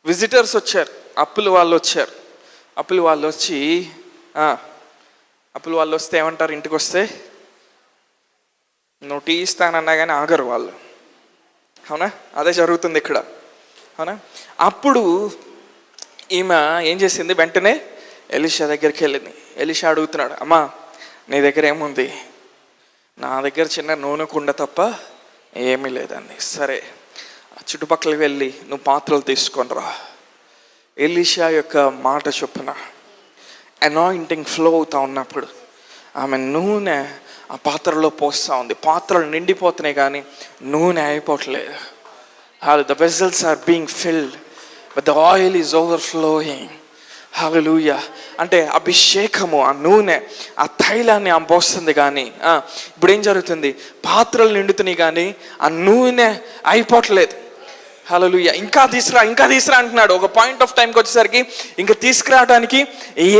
విజిటర్స్ వచ్చారు. అప్పులు వాళ్ళు వచ్చారు. అప్పులు వాళ్ళు వస్తే ఏమంటారు? ఇంటికి వస్తే నువ్వు టీ ఇస్తానన్నా కానీ ఆగరు వాళ్ళు. అవునా? అదే జరుగుతుంది ఇక్కడ. అవునా? అప్పుడు ఈమె ఏం చేసింది? వెంటనే ఎలీషా దగ్గరికి వెళ్ళింది. ఎలీషా అడుగుతున్నాడు, అమ్మా నీ దగ్గర ఏముంది? నా దగ్గర చిన్న నూనె కుండ తప్ప ఏమీ లేదండి. సరే, చుట్టుపక్కలకి వెళ్ళి నువ్వు పాత్రలు తీసుకొని రా. ఎలీషా యొక్క మాట చొప్పున అనాయింటింగ్ ఫ్లో అవుతూ ఉన్నప్పుడు ఆమె నూనె ఆ పాత్రలో పోస్తూ ఉంది. పాత్రలు నిండిపోతున్నాయి కానీ నూనె అయిపోవట్లేదు. The vessels are being filled, but the oil is overflowing. హల్లెలూయా. అంటే అభిషేకము, ఆ నూనె, ఆ తైలాన్ని ఆమె పోస్తుంది. కానీ ఇప్పుడు ఏం జరుగుతుంది? పాత్రలు నిండుతున్నాయి కానీ ఆ నూనె అయిపోవట్లేదు. హల్లెలూయా. ఇంకా తీసురా అంటున్నాడు. ఒక పాయింట్ ఆఫ్ టైంకి వచ్చేసరికి ఇంకా తీసుకురావడానికి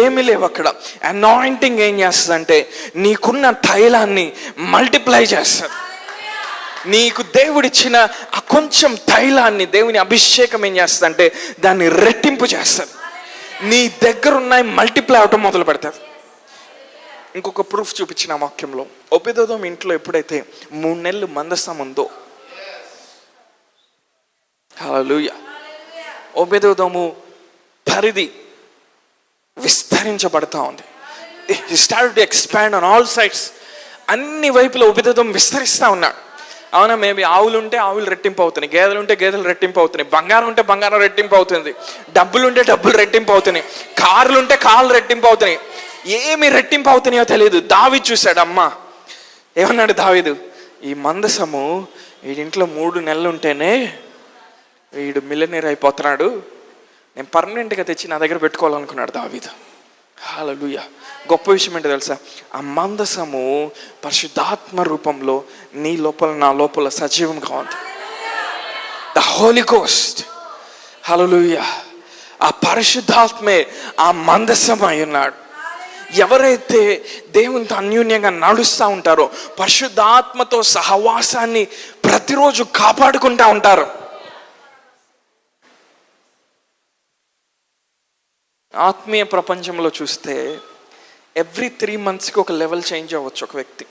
ఏమీ లేవు అక్కడ. అనాయింటింగ్ ఏం చేస్తుంది అంటే నీకున్న తైలాన్ని మల్టిప్లై చేస్తుంది. నీకు దేవుడిచ్చిన ఆ కొంచెం తైలాన్ని, దేవుని అభిషేకం ఏం చేస్తుంది అంటే దాన్ని రెట్టింపు చేస్తుంది. నీ దగ్గర ఉన్నాయి మల్టిప్లై అవటం మొదలు పెడతారు. ఇంకొక ప్రూఫ్ చూపించిన వాక్యంలో, ఒబేదెదోము ఇంట్లో ఎప్పుడైతే 3 నెలలు మందసం ఉందో, హల్లెలూయా, ఒబేదెదోము పరిధి విస్తరించబడతా ఉంది. He started to expand on all sides. అన్ని వైపులో ఒబేదెదోము విస్తరిస్తూ ఉన్నాడు. అవునా? మేబీ ఆవులు ఉంటే ఆవులు రెట్టింపు అవుతున్నాయి, గేదెలు ఉంటే గేదెలు రెట్టింపు అవుతున్నాయి, బంగారం ఉంటే బంగారం రెట్టింపు అవుతుంది, డబ్బులు ఉంటే డబ్బులు రెట్టింపు అవుతున్నాయి, కార్లు ఉంటే కార్లు రెట్టింపు అవుతున్నాయి. ఏమి రెట్టింపు అవుతున్నాయో తెలియదు. దావీదు చూశాడు. అమ్మ ఏమన్నాడు దావీదు? ఈ మందసము వీడింట్లో 3 నెలలు ఉంటేనే వీడు మిలియనీర్ అయిపోతున్నాడు, నేను పర్మనెంట్గా తెచ్చి నా దగ్గర పెట్టుకోవాలనుకున్నాడు దావీదు. హల్లెలూయా. గొప్ప విషయం ఏంటో తెలుసా? ఆ మందసము పరిశుద్ధాత్మ రూపంలో నీ లోపల నా లోపల సజీవంగా ఉంది. The Holy Ghost. హల్లెలూయా. ఆ పరిశుద్ధాత్మే ఆ మందసం అయి ఉన్నాడు. ఎవరైతే దేవునితో అన్యోన్యంగా నడుస్తూ ఉంటారో, పరిశుద్ధాత్మతో సహవాసాన్ని ప్రతిరోజు కాపాడుకుంటూ ఉంటారు. ఆత్మీయ ప్రపంచంలో చూస్తే ఎవ్రీ 3 monthsకి ఒక లెవెల్ చేంజ్ అవ్వచ్చు ఒక వ్యక్తి.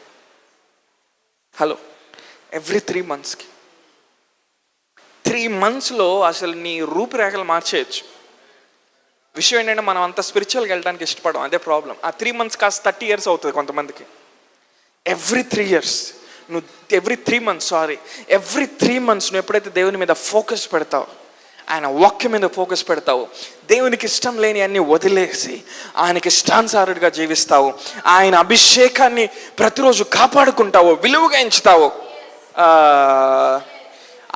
ఎవ్రీ 3 monthsకి 3 monthsలో అసలు నీ రూపురేఖలు మార్చేయచ్చు. విషయం ఏంటంటే మనం అంత స్పిరిచువల్గా వెళ్ళడానికి ఇష్టపడం, అదే ప్రాబ్లం. ఆ 3 months కాస్త 30 years అవుతుంది కొంతమందికి. ఎవ్రీ 3 months నువ్వు ఎప్పుడైతే దేవుని మీద ఫోకస్ పెడతావు, ఆయన వాక్యం మీద ఫోకస్ పెడతావు, దేవునికి ఇష్టం లేని అన్ని వదిలేసి ఆయనకి ఇష్టానుసారుడిగా జీవిస్తావు, ఆయన అభిషేకాన్ని ప్రతిరోజు కాపాడుకుంటావు, విలువగా ఎంచుతావు,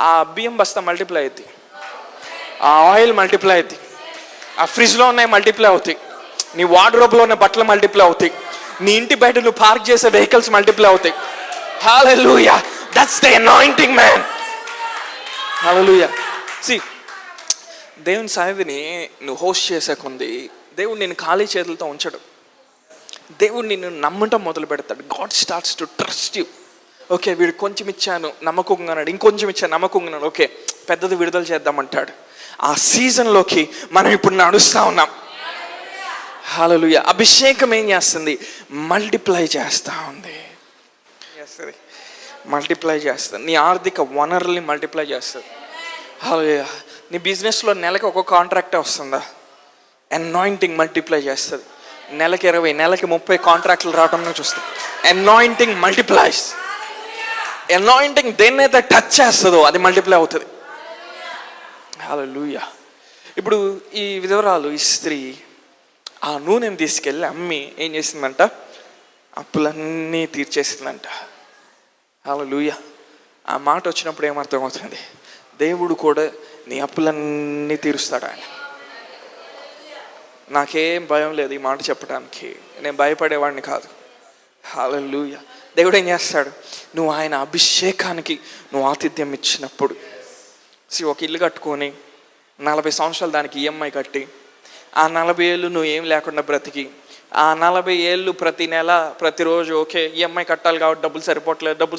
ఆ బియ్యం బస్తా మల్టిప్లై అవుతాయి, ఆ ఆయిల్ మల్టిప్లై అవుతాయి, ఆ ఫ్రిడ్జ్లో ఉన్నాయి మల్టిప్లై అవుతాయి, నీ వార్డ్రోబ్లో ఉన్న బట్టలు మల్టిప్లై అవుతాయి, నీ ఇంటి బయట నువ్వు పార్క్ చేసే వెహికల్స్ మల్టిప్లై అవుతాయి. Hallelujah, that's the anointing man. Hallelujah. See, దేవుని సన్నిధిని నువ్వు హోస్ట్ చేసే కొంది దేవుడు నేను ఖాళీ చేతులతో ఉంచడు. దేవుడు నిన్ను నమ్మటం మొదలు పెడతాడు. God starts to trust you. Okay, వీడు కొంచెం ఇచ్చాను నమ్మకంగా ఉన్నాడు, ఇంకొంచెం ఇచ్చాను నమ్మకంగా ఉన్నాడు, ఓకే పెద్దది విడుదల చేద్దామంటాడు. ఆ సీజన్లోకి మనం ఇప్పుడు నడుస్తూ ఉన్నాం. హల్లెలూయా. అభిషేకం ఏం చేస్తుంది? మల్టిప్లై చేస్తూ ఉంది. మల్టిప్లై చేస్తుంది. నీ ఆర్థిక వనరుల్ని మల్టిప్లై చేస్తుంది. హల్లెలూయా. నీ బిజినెస్లో నెలకి ఒక కాంట్రాక్టే వస్తుందా? అనాయింటింగ్ మల్టిప్లై చేస్తుంది. నెలకి 20, నెలకి 30 కాంట్రాక్ట్లు రావడం చూస్తాం. Anointing multiplies. అనాయింటింగ్ దేన్నైతే టచ్ చేస్తుందో అది మల్టిప్లై అవుతుంది. హల్లెలూయా. ఇప్పుడు ఈ విధవరాలు, ఈ స్త్రీ ఆ నూనెని తీసుకెళ్ళి అమ్మి ఏం చేసిందంట? అప్పులన్నీ తీర్చేసిందంట. హల్లెలూయా. ఆ మాట వచ్చినప్పుడు ఏమర్థమవుతుంది? దేవుడు కూడా నీ అప్పులన్నీ తీరుస్తాడు ఆయన. నాకేం భయం లేదు ఈ మాట చెప్పడానికి, నేను భయపడేవాడిని కాదు. హల్లెలూయా. దేవుడు ఏం చేస్తాడు? నువ్వు ఆయన అభిషేకానికి నువ్వు ఆతిథ్యం ఇచ్చినప్పుడు, ఒక ఇల్లు కట్టుకొని 40 సంవత్సరాలు దానికి ఈఎంఐ కట్టి, ఆ 40 ఏళ్ళు నువ్వు ఏం లేకుండా బ్రతికి, ఆ 40 ఏళ్ళు ప్రతి నెల ప్రతిరోజు ఓకే ఈఎంఐ కట్టాలి కాబట్టి డబ్బులు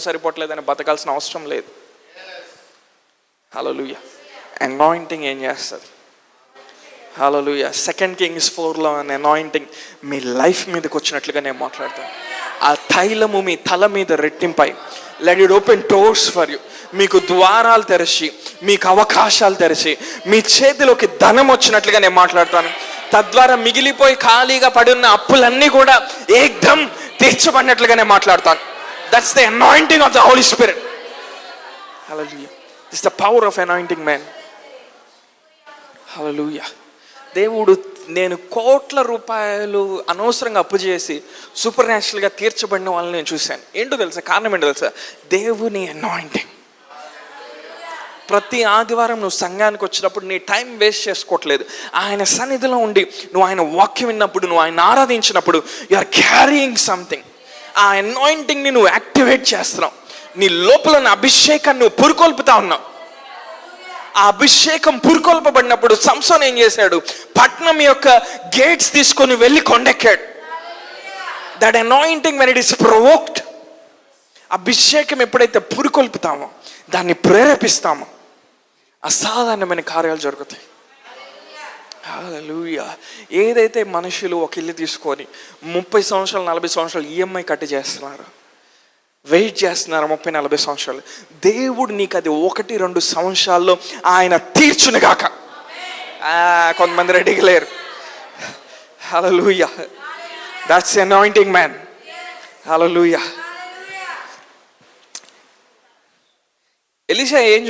సరిపోవట్లేదు అని బతకాల్సిన అవసరం లేదు. హల్లెలూయా. అనాయింటింగ్ ఏం చేస్తుంది? హల్లెలూయా. 2 Kings 4లో అనాయింటింగ్ మీ లైఫ్ మీదకి వచ్చినట్లుగా నేను మాట్లాడతాను. ఆ తైలము మీ తల మీద రెట్టింపై, let it open doors for you. మీకు ద్వారాలు తెరిచి, మీకు అవకాశాలు తెరిచి, మీ చేతిలోకి ధనం వచ్చినట్లుగా నేను మాట్లాడతాను. తద్వారా మిగిలిపోయి ఖాళీగా పడి ఉన్న అప్పులన్నీ కూడా ఏకదం తీర్చబడినట్లుగా నేను మాట్లాడతాను. That's the anointing of the Holy Spirit. Hallelujah. It's the power of anointing man. Hallelujah. దేవుడు నేను కోట్ల రూపాయలు అనవసరంగా అప్పు చేసి సూపర్ న్యాచురల్గా తీర్చబడిన వాళ్ళని నేను చూశాను. ఏంటో తెలుసా? కారణం ఏంటో తెలుసా? దేవుని అనాయింటింగ్. ప్రతి ఆదివారం నువ్వు సంఘానికి వచ్చినప్పుడు నీ టైం వేస్ట్ చేసుకోవట్లేదు. ఆయన సన్నిధిలో ఉండి నువ్వు ఆయన వాక్యం విన్నప్పుడు, నువ్వు ఆయన ఆరాధించినప్పుడు యు ఆర్ క్యారీయింగ్ సంథింగ్. ఆ అనాయింటింగ్ని నువ్వు యాక్టివేట్ చేస్తున్నావు. నీ లోపల ఉన్న అభిషేకాన్ని నువ్వు పురుకొల్పుతా ఉన్నావు. ఆ అభిషేకం పురుకొల్పబడినప్పుడు సంసోన్ ఏం చేశాడు? పట్నం యొక్క గేట్స్ తీసుకొని వెళ్ళి కొండెక్కాడు. That anointing when it is provoked, అభిషేకం ఎప్పుడైతే పురుకొల్పుతామో, దాన్ని ప్రేరేపిస్తామో, అసాధారణమైన కార్యాలు జరుగుతాయి. హల్లెలూయా. ఏదైతే మనుషులు ఒక ఇల్లు తీసుకొని 30 సంవత్సరాలు 40 సంవత్సరాలు ఈఎంఐ కట్టి చేస్తున్నారు, వెయిట్ చేస్తున్నారు 30-40 సంవత్సరాలు, దేవుడు నీకు అది 1-2 సంవత్సరాల్లో ఆయన తీర్చునుగాక. కొంతమంది రెడీగా లేరు. Hallelujah. That's anointing man. Hallelujah. Elisha ఏం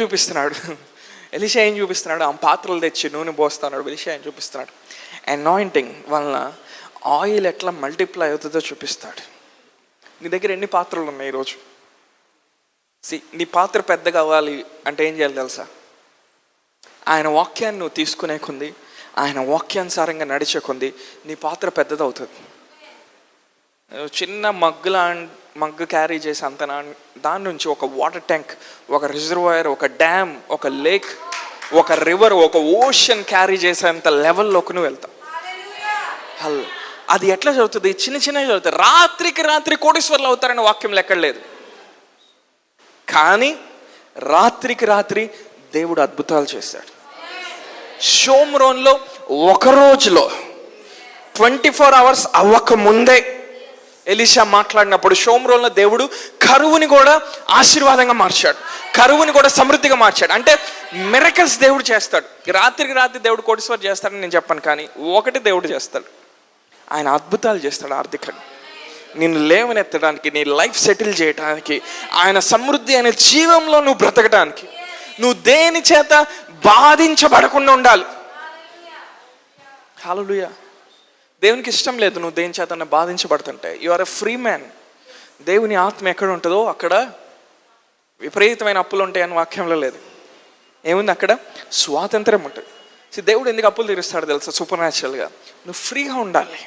చూపిస్తున్నాడు? ఆ పాత్రలు తెచ్చి నూనె పోస్తున్నాడు. ఎలీషా ఏం చూపిస్తున్నాడు? అనాయింటింగ్ వలన ఆయిల్ ఎట్లా మల్టిప్లై అవుతుందో చూపిస్తాడు. నీ దగ్గర ఎన్ని పాత్రలు ఉన్నాయి ఈరోజు? నీ పాత్ర పెద్దగా అవ్వాలి అంటే ఏం చేయాలి తెలుసా? ఆయన వాక్యాన్ని నువ్వు తీసుకునే కొంది, ఆయన వాక్యానుసారంగా నడిచే కొంది నీ పాత్ర పెద్దదవుతుంది. చిన్న మగ్గు క్యారీ చేసి అంత దాని నుంచి ఒక వాటర్ ట్యాంక్, ఒక రిజర్వాయర్, ఒక డ్యామ్, ఒక లేక్, ఒక రివర్, ఒక ఓషన్ క్యారీ చేసేంత లెవెల్లోకి నువ్వు వెళ్తావు. అది ఎట్లా చదువుతుంది? చిన్నగా చదువుతుంది. రాత్రికి రాత్రి కోటీశ్వర్లు అవుతారని వాక్యం ఎక్కడలేదు. కానీ రాత్రికి రాత్రి దేవుడు అద్భుతాలు చేశాడు. షోమ్రోన్లో ఒక రోజులో 24 hours అవ్వక ముందే ఎలీషా మాట్లాడినప్పుడు షోమ్రోన్లో దేవుడు కరువుని కూడా ఆశీర్వాదంగా మార్చాడు, కరువుని కూడా సమృద్ధిగా మార్చాడు. అంటే మిరకల్స్ దేవుడు చేస్తాడు. రాత్రికి రాత్రి దేవుడు కోటీశ్వరుడు చేస్తాడని నేను చెప్పను, కానీ ఒకటి దేవుడు చేస్తాడు, ఆయన అద్భుతాలు చేస్తాడు. ఆర్థికంగా నిన్ను లేవనెత్తడానికి, నీ లైఫ్ సెటిల్ చేయడానికి, ఆయన సమృద్ధి అనే జీవంలో నువ్వు బ్రతకడానికి, నువ్వు దేని చేత బాధించబడకుండా ఉండాలి. హల్లెలూయా. దేవునికి ఇష్టం లేదు నువ్వు దేని చేత బాధించబడుతుంటే. You are a free man. దేవుని ఆత్మ ఎక్కడ ఉంటుందో అక్కడ విపరీతమైన అప్పులు ఉంటాయని వాక్యంలో లేదు. ఏముంది అక్కడ? స్వాతంత్రం ఉంటుంది. దేవుడు ఎందుకు అప్పులు తీరుస్తాడు తెలుసా? సూపర్ న్యాచురల్గా. నువ్వు ఫ్రీగా ఉండాలి.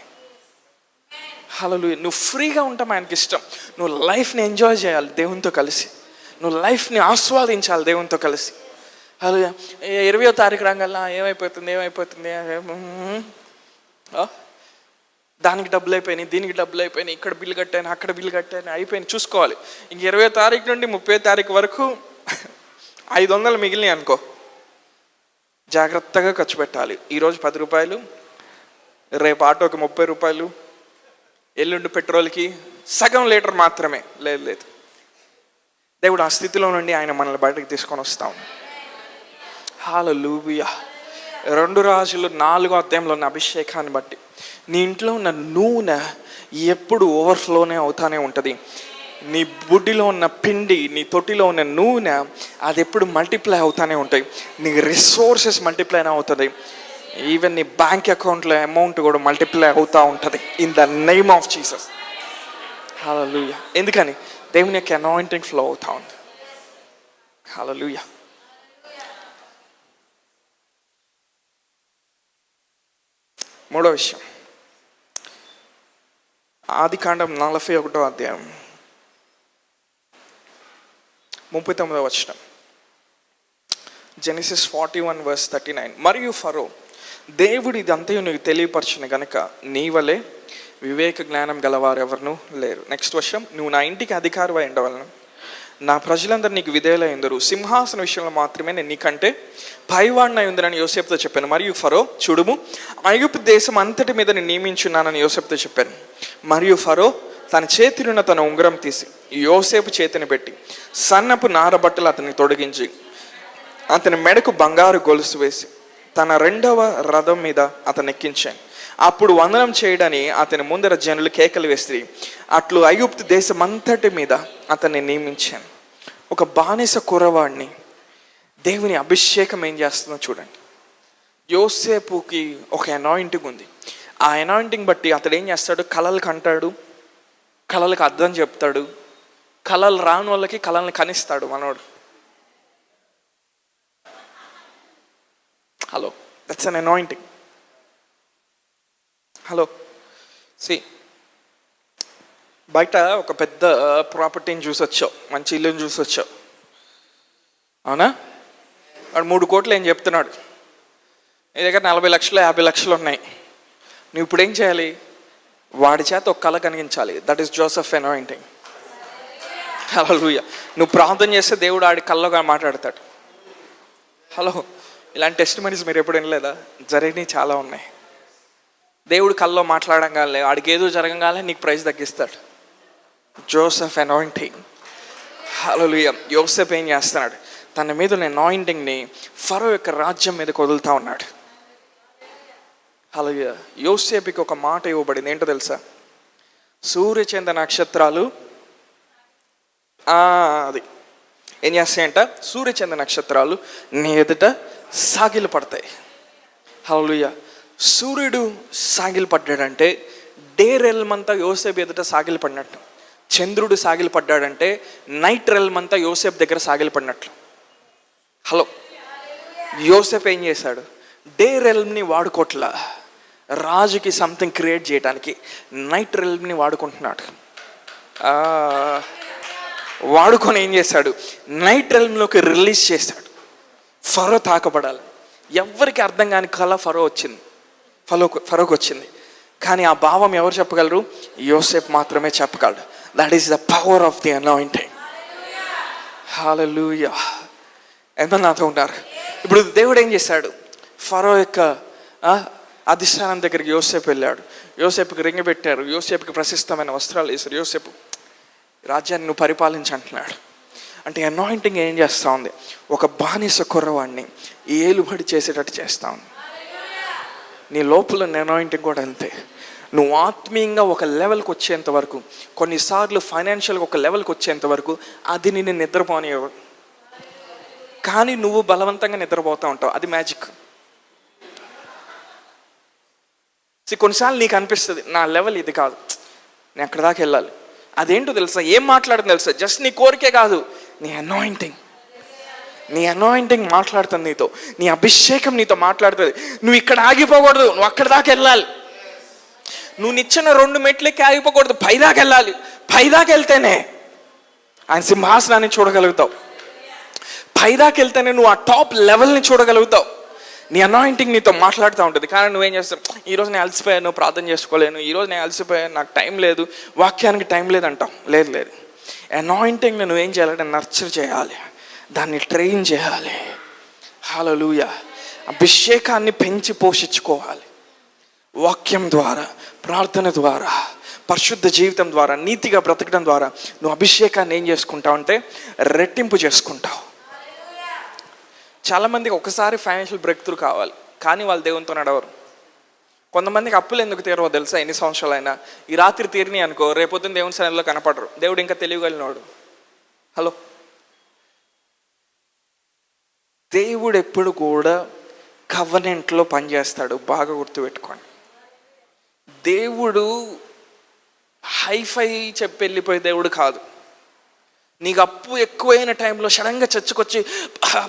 హల్లెలూయా. నువ్వు ఫ్రీగా ఉంటాం ఆయనకి ఇష్టం. నువ్వు లైఫ్ని ఎంజాయ్ చేయాలి దేవునితో కలిసి, నువ్వు లైఫ్ని ఆస్వాదించాలి దేవునితో కలిసి. హల్లెలూయా. 20వ తారీఖు రంగల్లా ఏమైపోతుంది దానికి డబ్బులు అయిపోయినాయి, దీనికి డబ్బులు అయిపోయినాయి, ఇక్కడ బిల్లు కట్టాను, అక్కడ బిల్లు కట్టాను, అయిపోయింది చూసుకోవాలి. ఇంక 20వ తారీఖు నుండి 30వ తారీఖు వరకు 500 మిగిలినాయి అనుకో, జాగ్రత్తగా ఖర్చు పెట్టాలి. ఈరోజు 10 రూపాయలు, రేపు ఆటోకి 30 రూపాయలు, ఎల్లుండి పెట్రోల్కి సగం లీటర్ మాత్రమే. లేదు. దేవుడు ఆ స్థితిలో నుండి ఆయన మనల్ని బయటకు తీసుకొని వస్తాం. హల్లెలూయా. 2 రాజులు 4వ అధ్యాయంలో ఉన్న అభిషేకాన్ని బట్టి నీ ఇంట్లో ఉన్న నూనె ఎప్పుడు ఓవర్ఫ్లోనే అవుతానే ఉంటుంది. నీ బుడ్డిలో ఉన్న పిండి, నీ తొట్టిలో ఉన్న నూనె అది ఎప్పుడు మల్టిప్లై అవుతానే ఉంటాయి. నీ రిసోర్సెస్ మల్టిప్లై అవుతుంది. ఈవెన్ నీ బ్యాంక్ అకౌంట్లో అమౌంట్ కూడా మల్టిప్లై అవుతూ ఉంటుంది in the name of Jesus. Hallelujah. ఎందుకని? దేవుని యొక్క అనాయింటింగ్ ఫ్లో అవుతా ఉంది. హల్లెలూయా. మూడో విషయం, ఆదికాండం 41వ అధ్యాయం 39వ వచనం. జెనసిస్ 41:39. మరియు ఫరో, దేవుడు ఇదంతయు నీకు తెలియపరచిన గనుక నీ వలె వివేక జ్ఞానం గలవారు ఎవరునూ లేరు. నెక్స్ట్ వర్షం, నువ్వు నా ఇంటికి అధికారివై ఉండవలను, నా ప్రజలందరూ నీకు విధేయులై ఉందరు, సింహాసన విషయంలో మాత్రమే నేను నీకంటే పైవాడినై ఉందని యోసేపుతో చెప్పాను. మరియు ఫరో, చూడుము, ఐగుప్తు దేశం అంతటి మీద నేను నియమించున్నానని యోసేపుతో చెప్పాను. మరియు ఫరో తన చేతినున్న తన ఉంగరం తీసి యోసేపు చేతిని పెట్టి సన్నపు నారబట్టలు అతనికి తొడిగించి అతని మెడకు బంగారు గొలుసు వేసి తన 2వ రథం మీద అతను ఎక్కించాను. అప్పుడు వందనం చేయడని అతని ముందర జనులు కేకలు వేసి అట్లు ఐగుప్తు దేశం అంతటి మీద అతన్ని నియమించాను. ఒక బానిస కుర్రవాడిని దేవుని అభిషేకం ఏం చేస్తుందో చూడండి. యోసేపుకి ఒక అనాయింటింగ్ ఉంది. ఆ అనాయింటింగ్ బట్టి అతడు ఏం చేస్తాడు? కలలు కంటాడు, కలలకు అర్థం చెప్తాడు, కలలు రాని వాళ్ళకి కలల్ని కనిస్తాడు మనోడు. Hello, that's an anointing. Hello, see, బయట ఒక పెద్ద ప్రాపర్టీని చూసి వచ్చావు, మంచి ఇల్లుని చూసి వచ్చావు, అవునా? వాడు 3 కోట్లు ఏం చెప్తున్నాడు, నీ దగ్గర 40 లక్షలు 50 లక్షలు ఉన్నాయి. నువ్వు ఇప్పుడు ఏం చేయాలి? వాడి చేత ఒక కళ కలిగించాలి. That is Joseph anointing. Hallelujah. నువ్వు ప్రార్థన చేస్తే దేవుడు ఆడి కళ్ళగా మాట్లాడతాడు. హలో, ఇలాంటి టెస్టిమనీస్ మీరు ఎప్పుడు వినలేదా? జరిగినవి చాలా ఉన్నాయి. దేవుడు కల్లో మాట్లాడంగానే ఆడికి ఏదో జరగగానే నీకు ప్రైజ్ తగ్గిస్తాడు. Joseph anointing. హల్లెలూయా. యోసేపు ఏం చేస్తున్నాడు? తన మీద ఉన్న అనాయింటింగ్ని ఫరో యొక్క రాజ్యం మీద వదులుతా ఉన్నాడు. హల్లెలూయా. యోసేపుకి ఒక మాట ఇవ్వబడింది. ఏంటో తెలుసా? సూర్యచంద్ర నక్షత్రాలు అది ఏం చేస్తాయంట? సూర్యచంద్ర నక్షత్రాలు నీ ఎదుట సాగిలు పడతాయి. హల్లెలూయా. సూర్యుడు సాగిలు పడ్డాడంటే డే రెల్మ్ అంతా యోసేపు ఎదుట సాగిలు పడినట్టు. చంద్రుడు సాగిలు పడ్డాడంటే నైట్ రెల్మ్ అంతా యోసేపు దగ్గర సాగిలు పడినట్లు. హలో, యోసేపు ఏం చేశాడు? డే రెల్మ్ని వాడుకోట్లా, రాజుకి సంథింగ్ క్రియేట్ చేయడానికి నైట్ రెల్మ్ని వాడుకుంటున్నాడు. వాడుకొని ఏం చేశాడు? నైట్ రెల్మ్లోకి రిలీజ్ చేశాడు. ఫరో తాకబడాలి. ఎవరికి అర్థం కాని కళ ఫరోకి వచ్చింది. కానీ ఆ భావం ఎవరు చెప్పగలరు? యోసేపు మాత్రమే చెప్పగలడు. That is the power of the anointing. Hallelujah. ఎంత నాతో ఉంటారు? ఇప్పుడు దేవుడు ఏం చేశాడు? ఫరో యొక్క అధిష్టానం దగ్గరికి యోసేపు వెళ్ళాడు. యోసేపుకి రింగ పెట్టారు. యోసేపుకి ప్రశస్తమైన వస్త్రాలు వేశారు. యోసేపు రాజ్యాన్ని నువ్వు పరిపాలించి అంటున్నాడు. అంటే అనాయింటింగ్ ఏం చేస్తూ ఉంది? ఒక బానిస కుర్రవాడిని ఏలుబడి చేసేటట్టు చేస్తూ ఉంది. నీ లోపల అనాయింటింగ్ కూడా అంతే. నువ్వు ఆత్మీయంగా ఒక లెవెల్కి వచ్చేంత వరకు, కొన్నిసార్లు ఫైనాన్షియల్గా ఒక లెవెల్కి వచ్చేంత వరకు అది నిన్ను నిద్రపోనివ్వదు. కానీ నువ్వు బలవంతంగా నిద్రపోతూ ఉంటావు. అది మ్యాజిక్. కొన్నిసార్లు నీకు అనిపిస్తుంది నా లెవెల్ ఇది కాదు, నేను ఎక్కడి దాకా వెళ్ళాలి. అదేంటో తెలుసా? ఏం మాట్లాడుతుంది తెలుసా? జస్ట్ నీ కోరికే కాదు, నీ అనాయింటింగ్ మాట్లాడుతుంది నీతో. నీ అభిషేకం నీతో మాట్లాడుతుంది. నువ్వు ఇక్కడ ఆగిపోకూడదు, నువ్వు అక్కడి దాకా వెళ్ళాలి. నువ్వు నిచ్చిన 2 మెట్లకి ఆగిపోకూడదు, పైదాకా వెళ్ళాలి. పైదాకా వెళ్తేనే ఆయన సింహాసనాన్ని చూడగలుగుతావు. పైదాకా వెళ్తేనే నువ్వు ఆ టాప్ లెవెల్ని చూడగలుగుతావు. నీ అనాయింటింగ్ నీతో మాట్లాడుతూ ఉంటుంది. కానీ నువ్వేం చేస్తావు? ఈరోజు నేను అలసిపోయాను, ప్రార్థన చేసుకోలేను, ఈరోజు నేను అలసిపోయాను, నాకు టైం లేదు, వాక్యానికి టైం లేదు అంటావు. లేదు. అనాయింటింగ్ని నువ్వేం చేయాలంటే నర్చర్ చేయాలి, దాన్ని ట్రైన్ చేయాలి. హల్లెలూయా. అభిషేకాన్ని పెంచి పోషించుకోవాలి. వాక్యం ద్వారా, ప్రార్థన ద్వారా, పరిశుద్ధ జీవితం ద్వారా, నీతిగా బ్రతకడం ద్వారా నువ్వు అభిషేకాన్ని ఏం చేసుకుంటావు అంటే రెట్టింపు చేసుకుంటావు. చాలామందికి ఒకసారి ఫైనాన్షియల్ బ్రేక్ త్రూ కావాలి, కానీ వాళ్ళు దేవునితో నడవరు. కొంతమందికి అప్పులు ఎందుకు తీరవో తెలుసా? ఎన్ని సంవత్సరాలైనా ఈ రాత్రి తీరిని అనుకో, రేపొద్దున దేవుని సన్నిధిలో కనపడరు. దేవుడు ఇంకా తెలియగలిగినోడు. హలో, దేవుడు ఎప్పుడు కూడా కవనెంట్లో పనిచేస్తాడు. బాగా గుర్తుపెట్టుకోండి. దేవుడు హైఫై చెప్పి వెళ్ళిపోయే దేవుడు కాదు. నీకు అప్పు ఎక్కువైన టైంలో సడన్గా చర్చకొచ్చి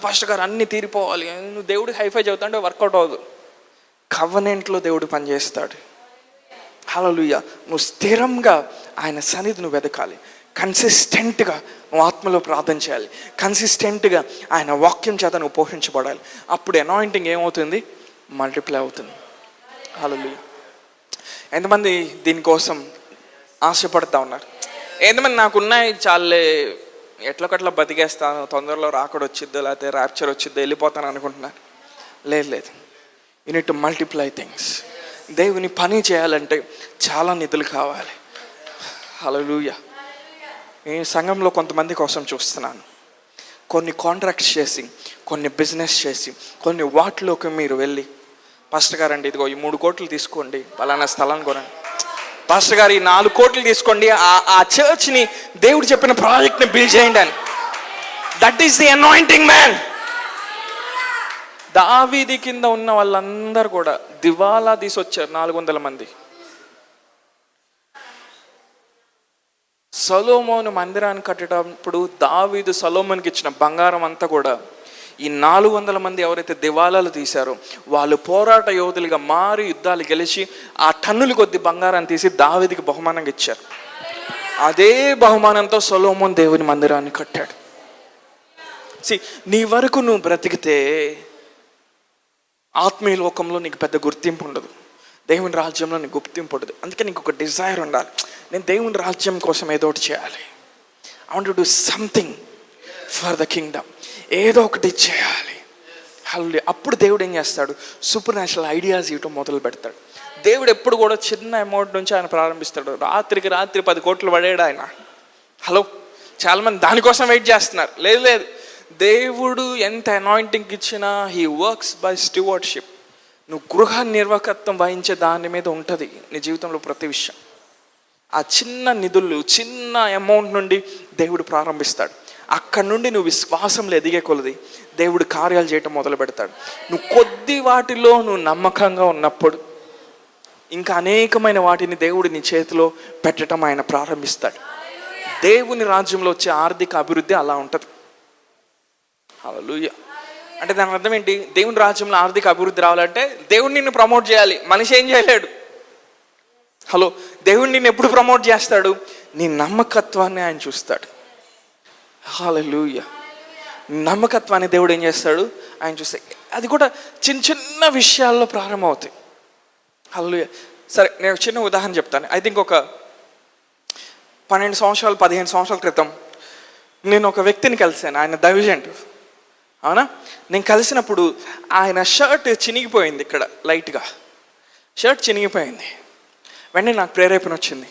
పాస్టర్ గారు అన్నీ తీరిపోవాలి, నువ్వు దేవుడికి హైఫై చెబుతుంటే వర్కౌట్ అవ్వదు. కవనెంట్లో దేవుడు పనిచేస్తాడు. హల్లెలూయా. నువ్వు స్థిరంగా ఆయన సన్నిధి నువ్వు వెతకాలి. కన్సిస్టెంట్గా నువ్వు ఆత్మలో ప్రార్థన చేయాలి. కన్సిస్టెంట్గా ఆయన వాక్యం చేత నువ్వు పోషించబడాలి. అప్పుడు అనాయింటింగ్ ఏమవుతుంది? మల్టిప్లై అవుతుంది. హల్లెలూయా. ఎంతమంది దీనికోసం ఆశపడుతూ ఉన్నారు? ఎంతమంది నాకున్నాయి చాలే, ఎట్లకట్లా బతికేస్తాను, తొందరలో రాకడ వచ్చిద్దో లేకపోతే ర్యాప్చర్ వచ్చిద్దో వెళ్ళిపోతాను అనుకుంటున్నాను? లేదు. You need to multiply things. దేవుని పని చేయాలంటే చాలా నిధులు కావాలి. హల్లెలూయా. నేను సంఘంలో కొంతమంది కోసం చూస్తున్నాను. కొన్ని కాంట్రాక్ట్స్ చేసి, కొన్ని బిజినెస్ చేసి, కొన్ని వాటిలోకి మీరు వెళ్ళి, పాస్టర్ గారు అండి ఇదిగో ఈ 3 కోట్లు తీసుకోండి, పలానా స్థలాన్ని కొనండి. పాస్టర్ గారు ఈ 4 కోట్లు తీసుకోండి, ఆ చర్చ్ని దేవుడు చెప్పిన ప్రాజెక్ట్ని బిల్డ్ చేయండి అని. That is the anointing man. దావీదు కింద ఉన్న వాళ్ళందరూ కూడా దివాలా తీసొచ్చారు. 400 మంది. సొలొమోను మందిరాన్ని కట్టేటప్పుడు దావీదు సొలొమోనుకి ఇచ్చిన బంగారం అంతా కూడా ఈ 400 మంది ఎవరైతే దివాలాలు తీశారో వాళ్ళు పోరాట యోధులుగా మారి యుద్ధాలు గెలిచి ఆ టన్నుల కొద్ది బంగారాన్ని తీసి దావీదుకి బహుమానంగా ఇచ్చారు. అదే బహుమానంతో సొలొమోను దేవుని మందిరాన్ని కట్టాడు. నీ వరకు నువ్వు బ్రతికితే ఆత్మీయ లోకంలో నీకు పెద్ద గుర్తింపు ఉండదు, దేవుని రాజ్యంలో నీకు గుర్తింపు ఉండదు. అందుకే నీకు ఒక డిజైర్ ఉండాలి, నేను దేవుని రాజ్యం కోసం ఏదో ఒకటి చేయాలి. I want to do something for the Kingdom. ఏదో ఒకటి చేయాలి. హల్లెలూయా. అప్పుడు దేవుడు ఏం చేస్తాడు? సూపర్ న్యాచురల్ ఐడియాస్ ఇవ్వటం మొదలు పెడతాడు. దేవుడు ఎప్పుడు కూడా చిన్న అమౌంట్ నుంచి ఆయన ప్రారంభిస్తాడు. రాత్రికి 10 కోట్లు పడాడు ఆయన. హలో, చాలామంది దానికోసం వెయిట్ చేస్తున్నారు. లేదు. దేవుడు ఎంత అనాయింటింగ్ ఇచ్చినా హీ వర్క్స్ బై స్టివార్డ్షిప్. నువ్వు గృహ నిర్వాహకత్వం వహించే దాని మీద ఉంటుంది నీ జీవితంలో ప్రతి విషయం. ఆ చిన్న నిధులు, చిన్న అమౌంట్ నుండి దేవుడు ప్రారంభిస్తాడు. అక్కడి నుండి నువ్వు విశ్వాసంలో ఎదిగే కొలది దేవుడు కార్యాలు చేయటం మొదలు పెడతాడు. నువ్వు కొద్ది వాటిలో నువ్వు నమ్మకంగా ఉన్నప్పుడు ఇంకా అనేకమైన వాటిని దేవుడు నీ చేతిలో పెట్టడం ఆయన ప్రారంభిస్తాడు. దేవుని రాజ్యంలో వచ్చే ఆర్థిక అభివృద్ధి అలా ఉంటుంది. హల్లెలూయా. అంటే దాని అర్థం ఏంటి? దేవుని రాజ్యంలో ఆర్థిక అభివృద్ధి రావాలంటే దేవుడు నిన్ను ప్రమోట్ చేయాలి, మనిషి ఏం చేయలేడు. హలో, దేవుడు నిన్ను ఎప్పుడు ప్రమోట్ చేస్తాడు? నీ నమ్మకత్వాన్ని ఆయన చూస్తాడు. హల్లెలూయా. నమ్మకత్వాన్ని దేవుడు ఏం చేస్తాడు? ఆయన చూస్తాడు. అది కూడా చిన్న విషయాల్లో ప్రారంభమవుతాయి. హల్లెలూయా. సరే, నేను చిన్న ఉదాహరణ చెప్తాను. ఐ థింక్ ఒక 12 సంవత్సరాలు 15 సంవత్సరాల క్రితం నేను ఒక వ్యక్తిని కలిశాను. ఆయన దైవజనుడు, అవునా? నేను కలిసినప్పుడు ఆయన షర్ట్ చినిగిపోయింది ఇక్కడ లైట్గా. షర్ట్ చినిగిపోయింది. వెంటనే నాకు ప్రేరేపణ వచ్చింది.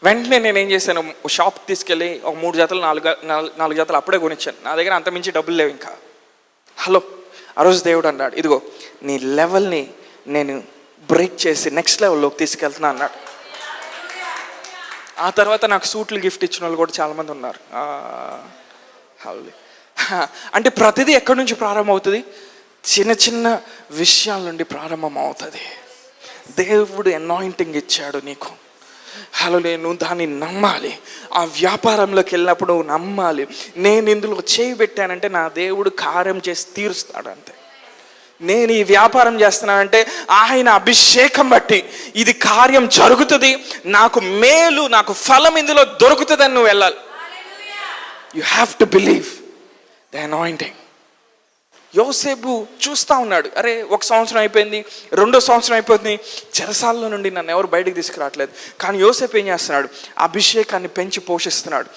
వెంటనే నేను ఏం చేశాను, షాప్కి తీసుకెళ్ళి ఒక 3 జతలు 4 జతలు అప్పుడే కొనిచ్చాను. నా దగ్గర అంత మించి డబ్బులు లేవు ఇంకా. హలో, ఆ రోజు దేవుడు అన్నాడు, ఇదిగో నీ లెవెల్ని నేను బ్రేక్ చేసి నెక్స్ట్ లెవెల్లోకి తీసుకెళ్తున్నా అన్నాడు. ఆ తర్వాత నాకు సూట్లు గిఫ్ట్ ఇచ్చిన వాళ్ళు కూడా చాలామంది ఉన్నారు. అంటే ప్రతిదీ ఎక్కడి నుంచి ప్రారంభం అవుతుంది? చిన్న చిన్న విషయాల నుండి ప్రారంభం అవుతుంది. దేవుడు అనాయింటింగ్ ఇచ్చాడు నీకు. నువ్వు దాన్ని నమ్మాలి. ఆ వ్యాపారంలోకి వెళ్ళినప్పుడు నువ్వు నమ్మాలి, నేను ఇందులో చేయి పెట్టానంటే నా దేవుడు కార్యం చేసి తీరుస్తాడు. అంతే. నేను ఈ వ్యాపారం చేస్తున్నానంటే ఆయన అభిషేకం బట్టి ఇది కార్యం జరుగుతుంది, నాకు మేలు, నాకు ఫలం ఇందులో దొరుకుతుందని నువ్వు వెళ్ళాలి. You have to believe the anointing. యోసేపు చూస్తూ ఉన్నాడు, అరే 1 సంవత్సరం అయిపోయింది, 2వ సంవత్సరం అయిపోతుంది, చెరసాలలో నుండి నన్ను ఎవరు బయటకు తీసుకురావట్లేదు. కానీ యోసేపు ఏం చేస్తున్నాడు? అభిషేకాన్ని పెంచి పోషిస్తున్నాడు.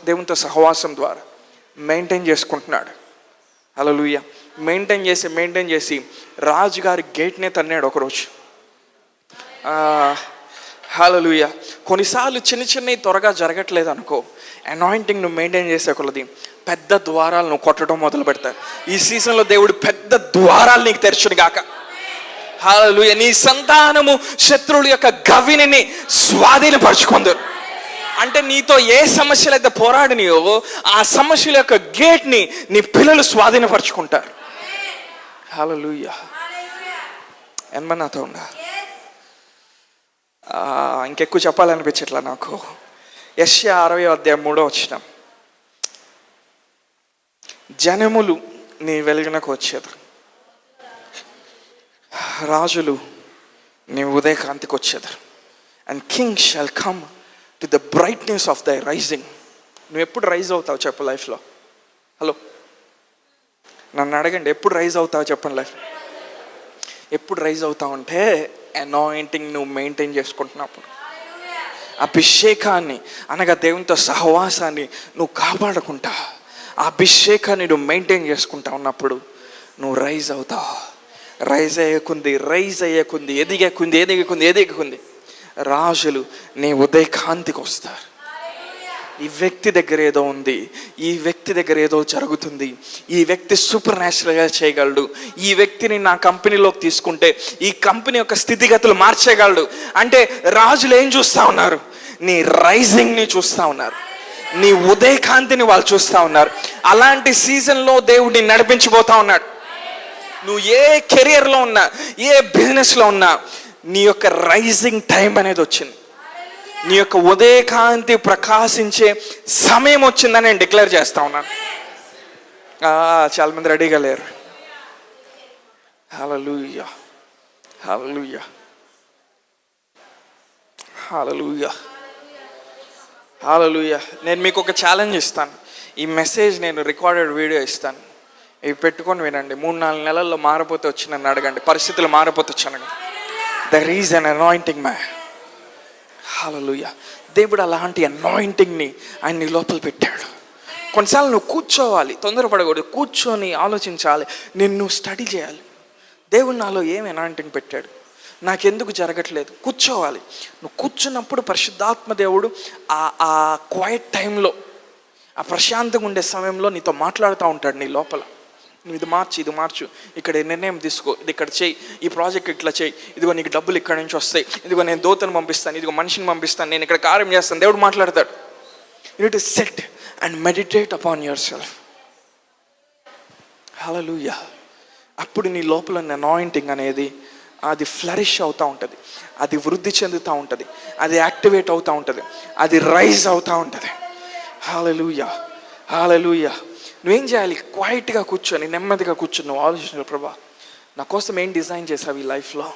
దేవునితో సహవాసం ద్వారా మెయింటైన్ చేసుకుంటున్నాడు. హల్లెలూయా. మెయింటైన్ చేసి రాజుగారి గేట్నే తన్నాడు ఒకరోజు. హల్లెలూయా. కొన్నిసార్లు చిన్నవి త్వరగా జరగట్లేదు అనుకో, అనాయింటింగ్ నువ్వు మెయింటైన్ చేసే కొలది పెద్ద ద్వారాలు నువ్వు కొట్టడం మొదలు పెడతావు. ఈ సీజన్లో దేవుడు పెద్ద ద్వారాలు నీకు తెరచును గాక. హల్లెలూయా. నీ సంతానము శత్రువుల యొక్క గవిని స్వాధీనపరచుకుందరు. అంటే నీతో ఏ సమస్యలు అయితే పోరాడినాయో ఆ సమస్యల యొక్క గేట్ని నీ పిల్లలు స్వాధీనపరచుకుంటారు. హల్లెలూయా. ఎనమా నాతో ఉండా? ఇంకెక్కువ చెప్పాలనిపించట్లా నాకు. యెషయా 60:3 జనములు నీ వెలుగునకు వచ్చేదరు, రాజులు నీ ఉదయకాంతికి వచ్చేదరు. And king shall come to the brightness of thy rising. నువ్వు ఎప్పుడు రైజ్ అవుతావు చెప్పు లైఫ్లో? హలో, నన్ను అడగండి, ఎప్పుడు రైజ్ అవుతావు చెప్పండి లైఫ్? ఎప్పుడు రైజ్ అవుతావు అంటే అనాయింటింగ్ నువ్వు మెయింటైన్ చేసుకుంటున్నప్పుడు, అభిషేకాన్ని అనగా దేవునితో సహవాసాన్ని నువ్వు కాపాడుకుంటా, ఆ అభిషేకాన్ని నువ్వు మెయింటైన్ చేసుకుంటా ఉన్నప్పుడు నువ్వు రైజ్ అవుతావు. రైజ్ అయ్యకుంది ఎదిగకుంది రాజులు నీ ఉదయకాంతికి వస్తారు. ఈ వ్యక్తి దగ్గర ఏదో ఉంది, ఈ వ్యక్తి దగ్గర ఏదో జరుగుతుంది, ఈ వ్యక్తి సూపర్ న్యాచురల్గా చేయగలడు, ఈ వ్యక్తిని నా కంపెనీలోకి తీసుకుంటే ఈ కంపెనీ యొక్క స్థితిగతులు మార్చేయగలడు అంటే రాజులు ఏం చూస్తూ ఉన్నారు? నీ రైజింగ్ని చూస్తూ ఉన్నారు, నీ ఉదయకాంతిని వాళ్ళు చూస్తూ ఉన్నారు. అలాంటి సీజన్లో దేవుడిని నడిపించబోతా ఉన్నాడు. నువ్వు ఏ కెరియర్లో ఉన్నా, ఏ బిజినెస్లో ఉన్నా, నీ యొక్క రైజింగ్ టైం అనేది వచ్చింది. నీ యొక్క ఉదయకాంతి ప్రకాశించే సమయం వచ్చిందని నేను డిక్లేర్ చేస్తా ఉన్నాను. చాలా మంది రెడీగా లేరు. హల్లెలూయా, హల్లెలూయా, హల్లెలూయా, హల్లెలూయా. నేను మీకు ఒక ఛాలెంజ్ ఇస్తాను. ఈ మెసేజ్ నేను రికార్డెడ్ వీడియో ఇస్తాను, ఇవి పెట్టుకొని వినండి. 3-4 నెలల్లో మారిపోతే వచ్చి నన్ను అడగండి, పరిస్థితులు మారిపోతే వచ్చాను. There is an anointing man. Hallelujah. దేవుడు అలాంటి అనాయింటింగ్ని ఆయన నీ లోపల పెట్టాడు. కొన్నిసార్లు నువ్వు కూర్చోవాలి, తొందరపడకూడదు, కూర్చొని ఆలోచించాలి, నిన్ను స్టడీ చేయాలి. దేవుడు నాలో ఏమి అనాయింటింగ్ పెట్టాడు, నాకెందుకు జరగట్లేదు, కూర్చోవాలి. నువ్వు కూర్చున్నప్పుడు పరిశుద్ధాత్మ దేవుడు ఆ క్వైట్ టైంలో, ఆ ప్రశాంతంగా ఉండే సమయంలో నీతో మాట్లాడుతూ ఉంటాడు నీ లోపల. నువ్వు ఇది మార్చు, ఇక్కడ నిర్ణయం తీసుకో, ఇది ఇక్కడ చేయి, ఈ ప్రాజెక్ట్ ఇట్లా చేయి, ఇదిగో నీకు డబ్బులు ఇక్కడ నుంచి వస్తాయి, ఇదిగో నేను దూతను పంపిస్తాను, ఇదిగో మనిషిని పంపిస్తాను, నేను ఇక్కడ కార్యం చేస్తాను. దేవుడు మాట్లాడతాడు. You need to sit and meditate upon yourself. Hallelujah. అప్పుడు నీ లోపల అనాయింటింగ్ అనేది అది ఫ్లరిష్ అవుతూ ఉంటుంది, అది వృద్ధి చెందుతూ ఉంటుంది, అది యాక్టివేట్ అవుతూ ఉంటుంది, అది రైజ్ అవుతూ ఉంటుంది. హల్లెలూయా, హల్లెలూయా. నువ్వేం చేయాలి? క్వైట్గా కూర్చొని, నెమ్మదిగా కూర్చొని నువ్వు ఆలోచించాలి, ప్రభా నా కోసం ఏం డిజైన్ చేసావు ఈ లైఫ్లో,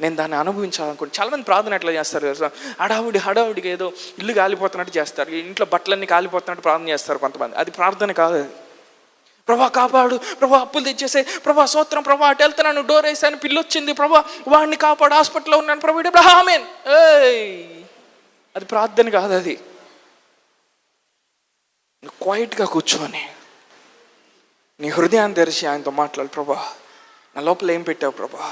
నేను దాన్ని అనుభవించాలనుకుంటే. చాలామంది ప్రార్థన ఎట్లా చేస్తారు కదా, హడావుడిగా ఏదో ఇల్లు కాలిపోతున్నట్టు చేస్తారు, ఇంట్లో బట్టలన్నీ కాలిపోతున్నట్టు ప్రార్థన చేస్తారు కొంతమంది. అది ప్రార్థన కాదు. ప్రభా కాపాడు, ప్రభా అప్పులు తెచ్చేసే, ప్రభా స్తోత్రం, ప్రభా అటు వెళ్తున్నాను, డోర్ వేసాను, పిల్లి వచ్చింది, ప్రభా వాడిని కాపాడు, హాస్పిటల్లో ఉన్నాను, ప్రభా ఆమేన్. అది ప్రార్థన కాదు. అది నువ్వు క్వైట్గా కూర్చొని నీ హృదయాన్ని తెరిచి ఆయనతో మాట్లాడు. ప్రభా నా లోపల ఏం పెట్టావు ప్రభా,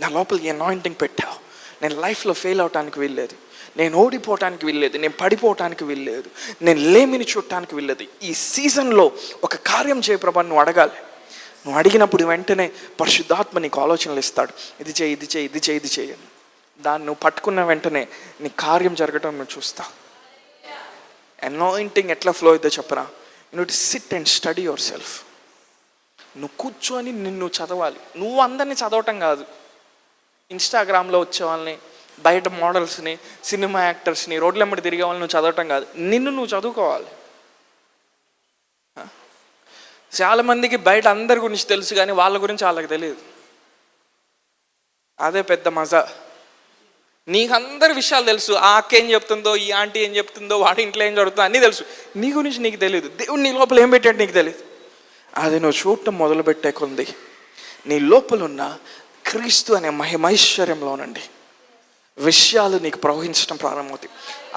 నా లోపల ఈ అనాయింటింగ్ పెట్టావు. నేను లైఫ్లో ఫెయిల్ అవటానికి వీల్లేదు, నేను ఓడిపోవటానికి వీల్లేదు, నేను పడిపోవటానికి వీల్లేదు, నేను లేమిని చూడటానికి వీల్లేదు. ఈ సీజన్లో ఒక కార్యం చేయ ప్రభా నువ్వు అడగాలి. నువ్వు అడిగినప్పుడు వెంటనే పరిశుద్ధాత్మ నీకు ఆలోచనలు ఇస్తాడు. ఇది చేయి, ఇది చేయి, ఇది చేయి, ఇది చేయి. దాన్ని నువ్వు పట్టుకున్న వెంటనే నీ కార్యం జరగటం నువ్వు చూస్తావు. అనాయింటింగ్ ఎట్లా ఫ్లో అవుతుందో చెప్పరా? You to sit and study your self. నువ్వు కూర్చొని నిన్ను చదవాలి. నువ్వు అందరినీ చదవటం కాదు. ఇన్స్టాగ్రామ్లో వచ్చే వాళ్ళని, బయట మోడల్స్ని, సినిమా యాక్టర్స్ని, రోడ్లెమ్మడి తిరిగే వాళ్ళని నువ్వు చదవటం కాదు, నిన్ను నువ్వు చదువుకోవాలి. చాలామందికి బయట అందరి గురించి తెలుసు కానీ వాళ్ళ గురించి వాళ్ళకి తెలియదు. అదే పెద్ద మజా. నీకు అందరి విషయాలు తెలుసు. ఆ అక్క ఏం చెప్తుందో, ఈ ఆంటీ ఏం చెప్తుందో, వాడి ఇంట్లో ఏం జరుగుతుందో అన్నీ తెలుసు. నీ గురించి నీకు తెలియదు. దేవుడు నీ లోపల ఏం పెట్టాడు నీకు తెలియదు. అది నువ్వు చూడటం మొదలుపెట్టే కొంది నీ లోపల ఉన్న క్రీస్తు అనే మహిమైశ్వర్యంలోనండి విషయాలు నీకు ప్రవహించడం ప్రారంభమవుతాయి.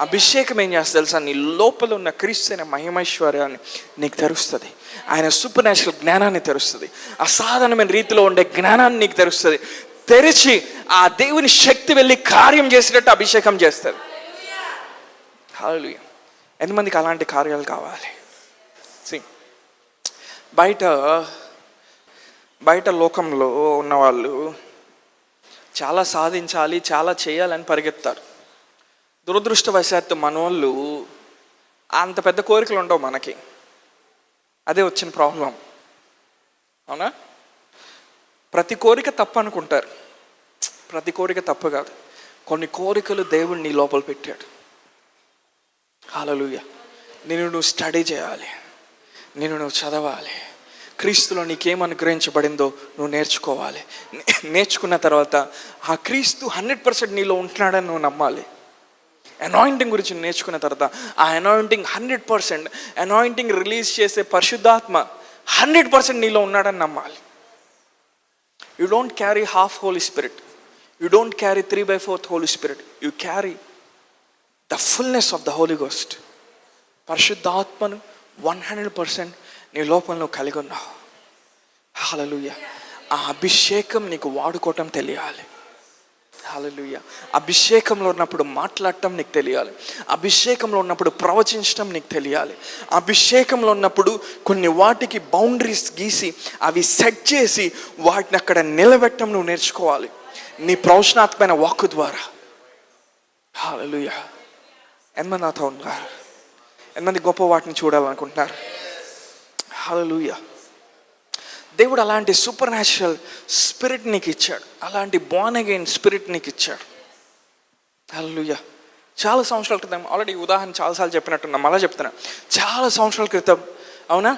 అభిషేకం ఏం చేస్తుంది తెలుసా? నీ లోపల ఉన్న క్రీస్తు అనే మహిమైశ్వర్యాన్ని నీకు తెరుస్తుంది. ఆయన సూపర్ న్యాచురల్ జ్ఞానాన్ని తెరుస్తుంది. అసాధారణమైన రీతిలో ఉండే జ్ఞానాన్ని నీకు తెరుస్తుంది. తెరిచి ఆ దేవుని శక్తి వెళ్ళి కార్యం చేసేటట్టు అభిషేకం చేస్తుంది. హల్లెలూయా. ఎంతమందికి అలాంటి కార్యాలు కావాలి? బయట లోకంలో ఉన్నవాళ్ళు చాలా సాధించాలి, చాలా చేయాలని పరిగెత్తారు. దురదృష్టవశాత్తు మనోళ్ళు అంత పెద్ద కోరికలు ఉండవు మనకి. అదే వచ్చిన ప్రాబ్లం. అవునా? ప్రతి కోరిక తప్పు అనుకుంటారు. ప్రతి కోరిక తప్పు కాదు. కొన్ని కోరికలు దేవుడు నీ లోపల పెట్టాడు. హల్లెలూయా. నువ్వు స్టడీ చేయాలి, నువ్వు చదవాలి, క్రీస్తులో నీకేం అనుగ్రహించబడిందో నువ్వు నేర్చుకోవాలి. నేర్చుకున్న తర్వాత ఆ క్రీస్తు 100% నీలో ఉంటున్నాడని నువ్వు నమ్మాలి. అనాయింటింగ్ గురించి నేర్చుకున్న తర్వాత ఆ అనాయింటింగ్ 100%, అనాయింటింగ్ రిలీజ్ చేసే పరిశుద్ధాత్మ 100% నీలో ఉన్నాడని నమ్మాలి. You don't carry half Holy Spirit. You don't carry 3/4 Holy Spirit. You carry the fullness of the Holy Ghost. పరిశుద్ధాత్మను 100% నీ లోపల నువ్వు కలిగి ఉన్నావు. హల్లెలూయా. ఆ అభిషేకం నీకు వాడుకోవటం తెలియాలి. హల్లెలూయా. అభిషేకంలో ఉన్నప్పుడు మాట్లాడటం నీకు తెలియాలి. అభిషేకంలో ఉన్నప్పుడు ప్రవచించడం నీకు తెలియాలి. అభిషేకంలో ఉన్నప్పుడు కొన్ని వాటికి బౌండరీస్ గీసి అవి సెట్ చేసి వాటిని అక్కడ నిలబెట్టడం నువ్వు నేర్చుకోవాలి నీ ప్రవచనాత్మకమైన వాక్కు ద్వారా. హల్లెలూయా. ఎంతమంది నాతో ఉన్నారు? ఎంతమంది గొప్ప వాటిని చూడాలనుకుంటున్నారు? హల్లెలూయా. దేవుడు అలాంటి సూపర్ న్యాచురల్ స్పిరిట్ నీకు ఇచ్చాడు. అలాంటి బోర్న్ అగైన్ స్పిరిట్ నీకు ఇచ్చాడు. హల్లెలూయా. చాలా సంవత్సరాల క్రితం, ఆల్రెడీ ఉదాహరణ చాలాసార్లు చెప్పినట్టున్నా, మళ్ళీ చెప్తున్నా. చాలా సంవత్సరాల క్రితం, అవునా,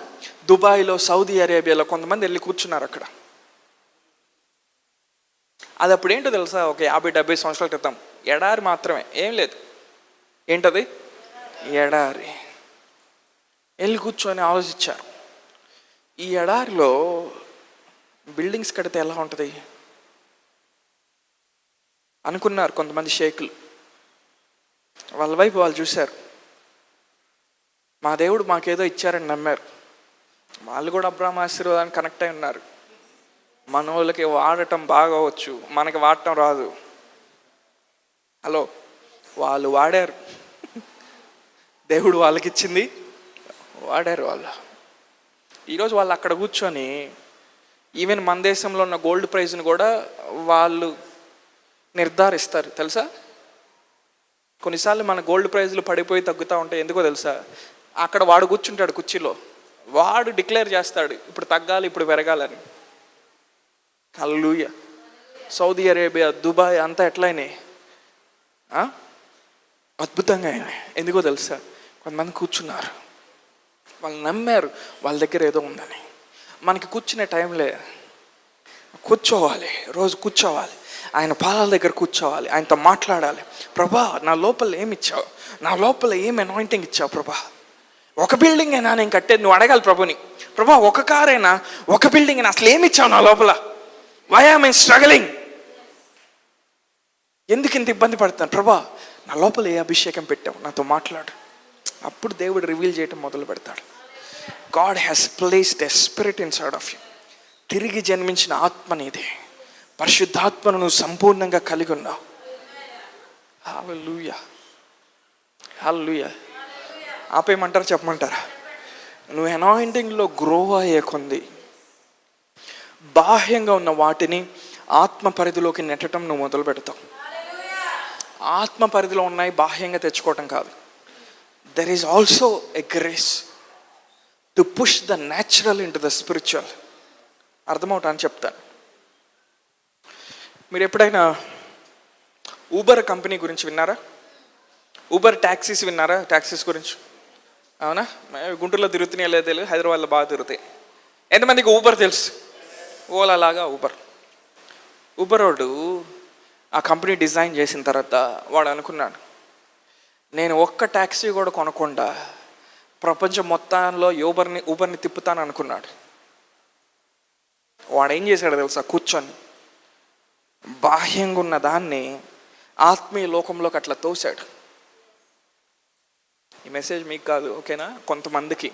దుబాయ్లో, సౌదీ అరేబియాలో కొంతమంది వెళ్ళి కూర్చున్నారు అక్కడ. అది అప్పుడు ఏంటో తెలుసా? ఒక 50-70 సంవత్సరాల క్రితం ఎడారి మాత్రమే, ఏం లేదు. ఏంటది? ఎడారి. వెళ్ళి కూర్చొని ఆలోచించారు, ఈ ఎడారిలో బిల్డింగ్స్ కడితే ఎలా ఉంటుంది అనుకున్నారు కొంతమంది షేకులు. వాళ్ళ వైపు వాళ్ళు చూశారు. మా దేవుడు మాకేదో ఇచ్చారని నమ్మారు. వాళ్ళు కూడా అబ్రాహాము ఆశీర్వాదానికి కనెక్ట్ అయి ఉన్నారు. మన వాళ్ళకి వాడటం బాగా వచ్చు, మనకి వాడటం రాదు. హలో, వాళ్ళు వాడారు. దేవుడు వాళ్ళకి ఇచ్చింది వాడారు వాళ్ళు. ఈరోజు వాళ్ళు అక్కడ కూర్చొని ఈవెన్ మన దేశంలో ఉన్న గోల్డ్ ప్రైజ్ని కూడా వాళ్ళు నిర్ధారిస్తారు తెలుసా? కొన్నిసార్లు మన గోల్డ్ ప్రైజ్లు పడిపోయి తగ్గుతూ ఉంటాయి. ఎందుకో తెలుసా? అక్కడ వాడు కూర్చుంటాడు కుర్చీలో, వాడు డిక్లేర్ చేస్తాడు ఇప్పుడు తగ్గాలి, ఇప్పుడు పెరగాలని. హల్లెలూయా. సౌదీ అరేబియా, దుబాయ్ అంతా ఎట్లయినాయి? అద్భుతంగా అయినాయి. ఎందుకో తెలుసా? కొంతమంది కూర్చున్నారు, వాళ్ళు నమ్మారు వాళ్ళ దగ్గర ఏదో ఉందని. మనకి కూర్చునే టైంలే. కూర్చోవాలి, రోజు కూర్చోవాలి, ఆయన పాదాల దగ్గర కూర్చోవాలి, ఆయనతో మాట్లాడాలి. ప్రభా, నా లోపల ఏమి ఇచ్చావు? నా లోపల ఏం అనాయింటింగ్ ఇచ్చావు ప్రభా? ఒక బిల్డింగ్ అయినా నేను కట్టేది, నువ్వు అడగాలి ప్రభుని. ప్రభా, ఒక కారైనా, ఒక బిల్డింగ్ అయినా, అసలు ఏమి ఇచ్చావు నా లోపల? Why am I struggling? ఎందుకు ఇంత ఇబ్బంది పడుతున్నాను? ప్రభా, నా లోపల ఏ అభిషేకం పెట్టావు? నాతో మాట్లాడు. అప్పుడు దేవుడు రివీల్ చేయటం మొదలు పెడతాడు. God has placed a spirit inside of you. తిరిగి జన్మించిన ఆత్మ నీది. పరిశుద్ధాత్మను నువ్వు సంపూర్ణంగా కలిగి ఉన్నావు. హల్లెలూయా, హల్లెలూయా. ఆపేయమంటారా చెప్పమంటారా? నువ్వు అనాయింటింగ్లో గ్రో అయ్యే కొంది బాహ్యంగా ఉన్న వాటిని ఆత్మ పరిధిలోకి నెట్టడం నువ్వు మొదలు పెడతావు. ఆత్మ పరిధిలో ఉన్నాయి, బాహ్యంగా తెచ్చుకోవటం కాదు. There is also a grace to push the natural into the spiritual. అర్థమవుతాను చెప్తాను. మీరు ఎప్పుడైనా ఊబర్ కంపెనీ గురించి విన్నారా? ఊబర్ ట్యాక్సీస్ విన్నారా? ట్యాక్సీస్ గురించి అవునా? గుంటూరులో తిరుగుతున్నాయో లేదో తెలియదు, హైదరాబాద్లో బాగా తిరుగుతాయి. ఎంతమందికి ఊబర్ తెలుసు? ఓలా లాగా ఊబర్. ఊబర్ వాడు ఆ కంపెనీ డిజైన్ చేసిన తర్వాత వాడు అనుకున్నాడు, నేను ఒక్క ట్యాక్సీ కూడా కొనకుండా ప్రపంచం మొత్తంలో ఊబర్ని తిప్పుతాను అనుకున్నాడు. వాడు ఏం చేశాడు తెలుసా? కూర్చొని బాహ్యంగా ఉన్న దాన్ని ఆత్మీయ లోకంలోకి అట్లా తోశాడు. ఈ మెసేజ్ మీకు కాదు, ఓకేనా? కొంతమందికి,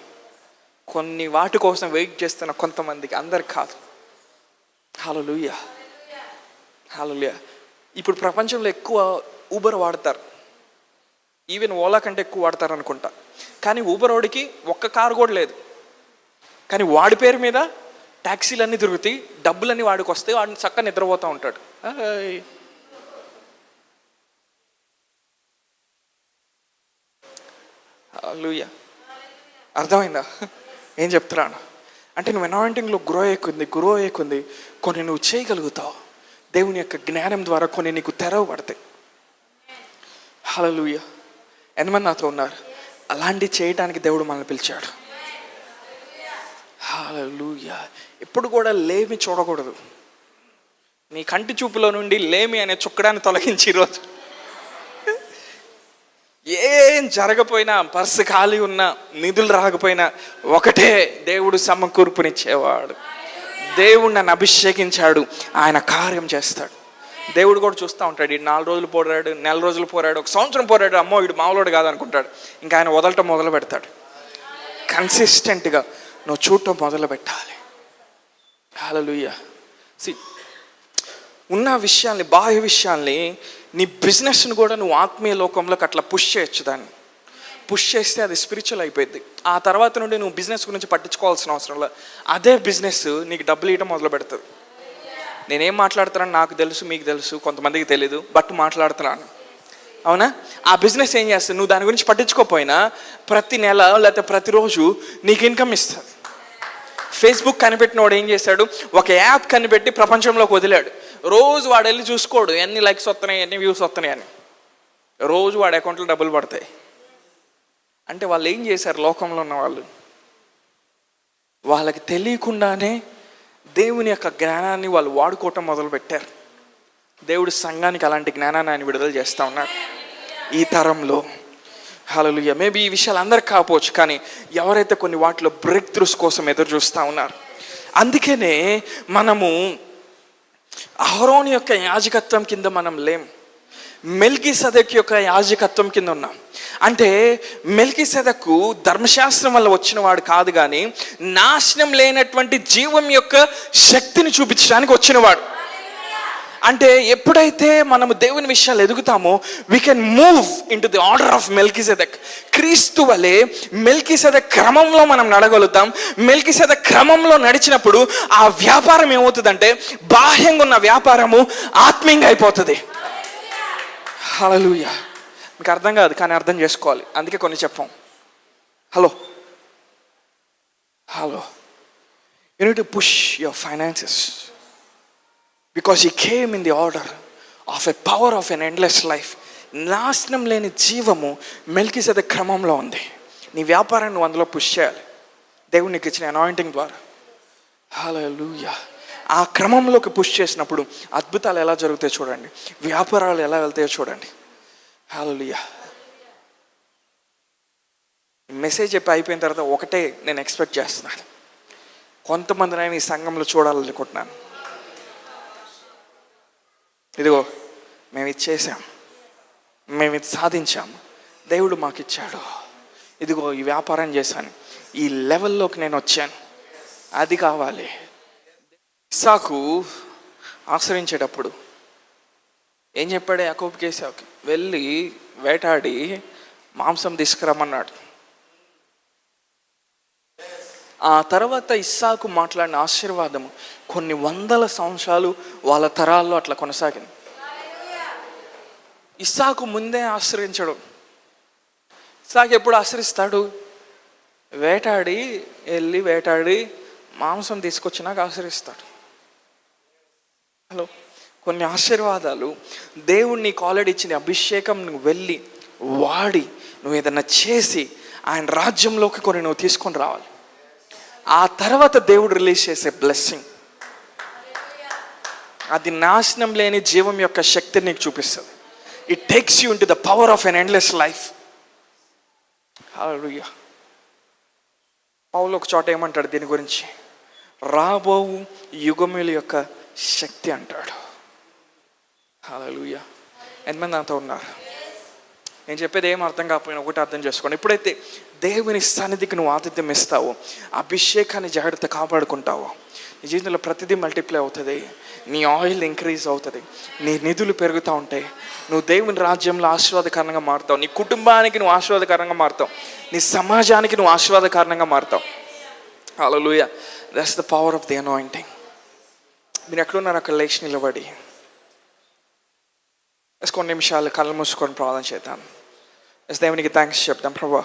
కొన్ని వాటి కోసం వెయిట్ చేస్తున్న కొంతమందికి, అందరికి కాదు. హల్లెలూయా, హల్లెలూయా. ఇప్పుడు ప్రపంచంలో ఎక్కువ ఊబర్ వాడతారు, ఈవెన్ ఓలా కంటే ఎక్కువ వాడతారు అనుకుంటా. కానీ ఊబర్ వాడికి ఒక్క కారు కూడా లేదు, కానీ వాడి పేరు మీద ట్యాక్సీలన్నీ తిరుగుతాయి, డబ్బులన్నీ వాడికి వస్తాయి, వాడిని చక్కగా నిద్రపోతూ ఉంటాడు. హల్లెలూయా. అర్థమైందా ఏం చెప్తున్నాను? అంటే నువ్వు అనాయింటింగ్లో గ్రో అయ్యేకుంది కొన్ని నువ్వు చేయగలుగుతావు. దేవుని యొక్క జ్ఞానం ద్వారా కొన్ని నీకు తెరవబడతాయి. హల్లెలూయా. ఎంతమంది నాతో ఉన్నారు? అలాంటి చేయటానికి దేవుడు మనల్ని పిలిచాడు. హల్లెలూయా. ఎప్పుడు కూడా లేమి చూడకూడదు. నీ కంటి చూపులో నుండి లేమి అనే చుక్కడాన్ని తొలగించి ఈరోజు ఏం జరగపోయినా, పర్సు ఖాళీ ఉన్నా, నిధులు రాకపోయినా ఒకటే, దేవుడు సమకూర్పునిచ్చేవాడు. దేవుడు నన్ను అభిషేకించాడు, ఆయన కార్యం చేస్తాడు. దేవుడు కూడా చూస్తూ ఉంటాడు. ఈ 4 రోజులు పోరాడు, నెల రోజులు పోరాడు, 1 సంవత్సరం పోరాడు, అమ్మో వీడు మామూలుడు కాదనుకుంటాడు. ఇంకా ఆయన వదలటం మొదలు పెడతాడు. కన్సిస్టెంట్గా నువ్వు చూడటం మొదలు పెట్టాలి. హల్లెలూయా. ఉన్న విషయాల్ని, బాహ్య విషయాల్ని, నీ బిజినెస్ని కూడా నువ్వు ఆత్మీయ లోకంలోకి అట్లా పుష్ చేయొచ్చు. దాన్ని పుష్ చేస్తే అది స్పిరిచువల్ అయిపోయింది. ఆ తర్వాత నుండి నువ్వు బిజినెస్ గురించి పట్టించుకోవాల్సిన అవసరం లేదు. అదే బిజినెస్ నీకు డబ్బులు ఇవ్వడం మొదలు పెడుతుంది. నేనేం మాట్లాడుతున్నాను నాకు తెలుసు, మీకు తెలుసు, కొంతమందికి తెలీదు, బట్ మాట్లాడుతున్నాను. అవునా? ఆ బిజినెస్ ఏం చేస్తుంది? నువ్వు దాని గురించి పట్టించుకోకపోయినా ప్రతి నెల లేకపోతే ప్రతిరోజు నీకు ఇన్కమ్ ఇస్తుంది. ఫేస్బుక్ కనిపెట్టిన వాడు ఏం చేశాడు? ఒక యాప్ కనిపెట్టి ప్రపంచంలోకి వదిలాడు. రోజు వాడు వెళ్ళి చూసుకోడు ఎన్ని లైక్స్ వస్తున్నాయి, ఎన్ని వ్యూస్ వస్తున్నాయి అని. రోజు వాడి అకౌంట్లో డబ్బులు పడతాయి. అంటే వాళ్ళు ఏం చేశారు? లోకంలో ఉన్న వాళ్ళు, వాళ్ళకి తెలియకుండానే దేవుని యొక్క జ్ఞానాన్ని వాళ్ళు వాడుకోవటం మొదలుపెట్టారు. దేవుడు సంఘానికి అలాంటి జ్ఞానాన్ని ఆయన విడుదల చేస్తూ ఉన్నాడు ఈ తరంలో. హల్లెలూయా. మేబీ ఈ విషయాలు అందరికి కాకపోవచ్చు, కానీ ఎవరైతే కొన్ని వాటిలో బ్రేక్ త్రూస్ కోసం ఎదురు చూస్తూ ఉన్నారు. అందుకనే మనము అహరోను యొక్క యాజకత్వం కింద మనం లేం, మెల్కీసెదెకు యొక్క యాజకత్వం కింద ఉన్నాం. అంటే మెల్కీసెదెకు ధర్మశాస్త్రం వల్ల వచ్చిన వాడు కాదు, కానీ నాశనం లేనటువంటి జీవం యొక్క శక్తిని చూపించడానికి వచ్చినవాడు. అంటే ఎప్పుడైతే మనము దేవుని విషయాలు ఎదుగుతామో we can move into the order of Melchizedek. క్రీస్తు వలె మెల్కీసెదెక్ క్రమంలో మనం నడగలుగుతాం. మెల్కీసెదెక్ క్రమంలో నడిచినప్పుడు ఆ వ్యాపారం ఏమవుతుందంటే బాహ్యంగా ఉన్న వ్యాపారము ఆత్మీయంగా అయిపోతుంది. హల్లెలూయా. మీకు అర్థం కాదు, కానీ అర్థం చేసుకోవాలి. అందుకే కొన్ని చెప్పాం. Hello, you need to push your finances because he came in the order of a power of an endless life. నాశనం లేని జీవము మెల్కీసెదెక్ క్రమంలో ఉంది. నీ వ్యాపారాన్ని నువ్వు అందులో పుష్ చేయాలి దేవుడు నీకు ఇచ్చిన అనాయింటింగ్ ద్వారా. హల్లెలూయా. ఆ క్రమంలోకి పుష్ చేసినప్పుడు అద్భుతాలు ఎలా జరుగుతాయో చూడండి, వ్యాపారాలు ఎలా వెళ్తాయో చూడండి. హల్లెలూయా. మెసేజ్ చెప్పి అయిపోయిన తర్వాత ఒకటే నేను ఎక్స్పెక్ట్ చేస్తున్నాను, కొంతమంది నేను ఈ సంఘంలో చూడాలనుకుంటున్నాను. ఇదిగో మేము ఇది చేసాం, మేము ఇది సాధించాం, దేవుడు మాకు ఇచ్చాడు, ఇదిగో ఈ వ్యాపారం చేశాను, ఈ లెవెల్లోకి నేను వచ్చాను, అది కావాలి. ఇస్సాకు ఆశ్రయించేటప్పుడు ఏం చెప్పాడు యాకోబుకి, ఏశావుకి? వెళ్ళి వేటాడి మాంసం తీసుకురమ్మన్నాడు. ఆ తర్వాత ఇస్సాకు మాట్లాడిన ఆశీర్వాదము కొన్ని వందల సంవత్సరాలు వాళ్ళ తరాల్లో అట్లా కొనసాగింది. ఇస్సాకు ముందే ఆశ్రయించడు. ఇస్సాకు ఎప్పుడు ఆశ్రయిస్తాడు? వేటాడి మాంసం తీసుకొచ్చినాక ఆశ్రయిస్తాడు. హలో, కొన్ని ఆశీర్వాదాలు దేవుడు నీకు ఆల్రెడీ ఇచ్చిన అభిషేకం, నువ్వు వెళ్ళి వాడి నువ్వు ఏదన్నా చేసి ఆయన రాజ్యంలోకి కొన్ని నువ్వు తీసుకొని రావాలి. ఆ తర్వాత దేవుడు రిలీజ్ చేసే బ్లెస్సింగ్, అది నాశనం లేని జీవం యొక్క శక్తిని నీకు చూపిస్తుంది. It takes you into the power of an endless life. Hallelujah. Paul ఒక చోట ఏమంటాడు దీని గురించి? రాబో యుగముల యొక్క శక్తి అంటాడు. హల్లెలూయా. ఎంతమంది నాతో ఉన్నారు? నేను చెప్పేది ఏం అర్థం కాకపోయినా ఒకటి అర్థం చేసుకోండి. ఎప్పుడైతే దేవుని సన్నిధికి నువ్వు ఆతిథ్యం ఇస్తావో, అభిషేకాన్ని జాగ్రత్త కాపాడుకుంటావో, నీ జీవితంలో ప్రతిదీ మల్టిప్లై అవుతుంది. నీ ఆయిల్ ఇంక్రీజ్ అవుతుంది, నీ నిధులు పెరుగుతూ ఉంటాయి, నువ్వు దేవుని రాజ్యంలో ఆశీర్వాదకరంగా మారుతావు, నీ కుటుంబానికి నువ్వు ఆశీర్వాదకరంగా మారుతావు, నీ సమాజానికి నువ్వు ఆశీర్వాదకరంగా మారుతావు. Hallelujah. That's the power of the anointing. మీరు ఎక్కడున్నారు? అక్కడ లేచి నిలబడి కొన్ని నిమిషాలు కళ్ళు మూసుకొని ప్రార్థన చేద్దాం. దేవునికి థ్యాంక్స్ చెప్తాం. ప్రభువా,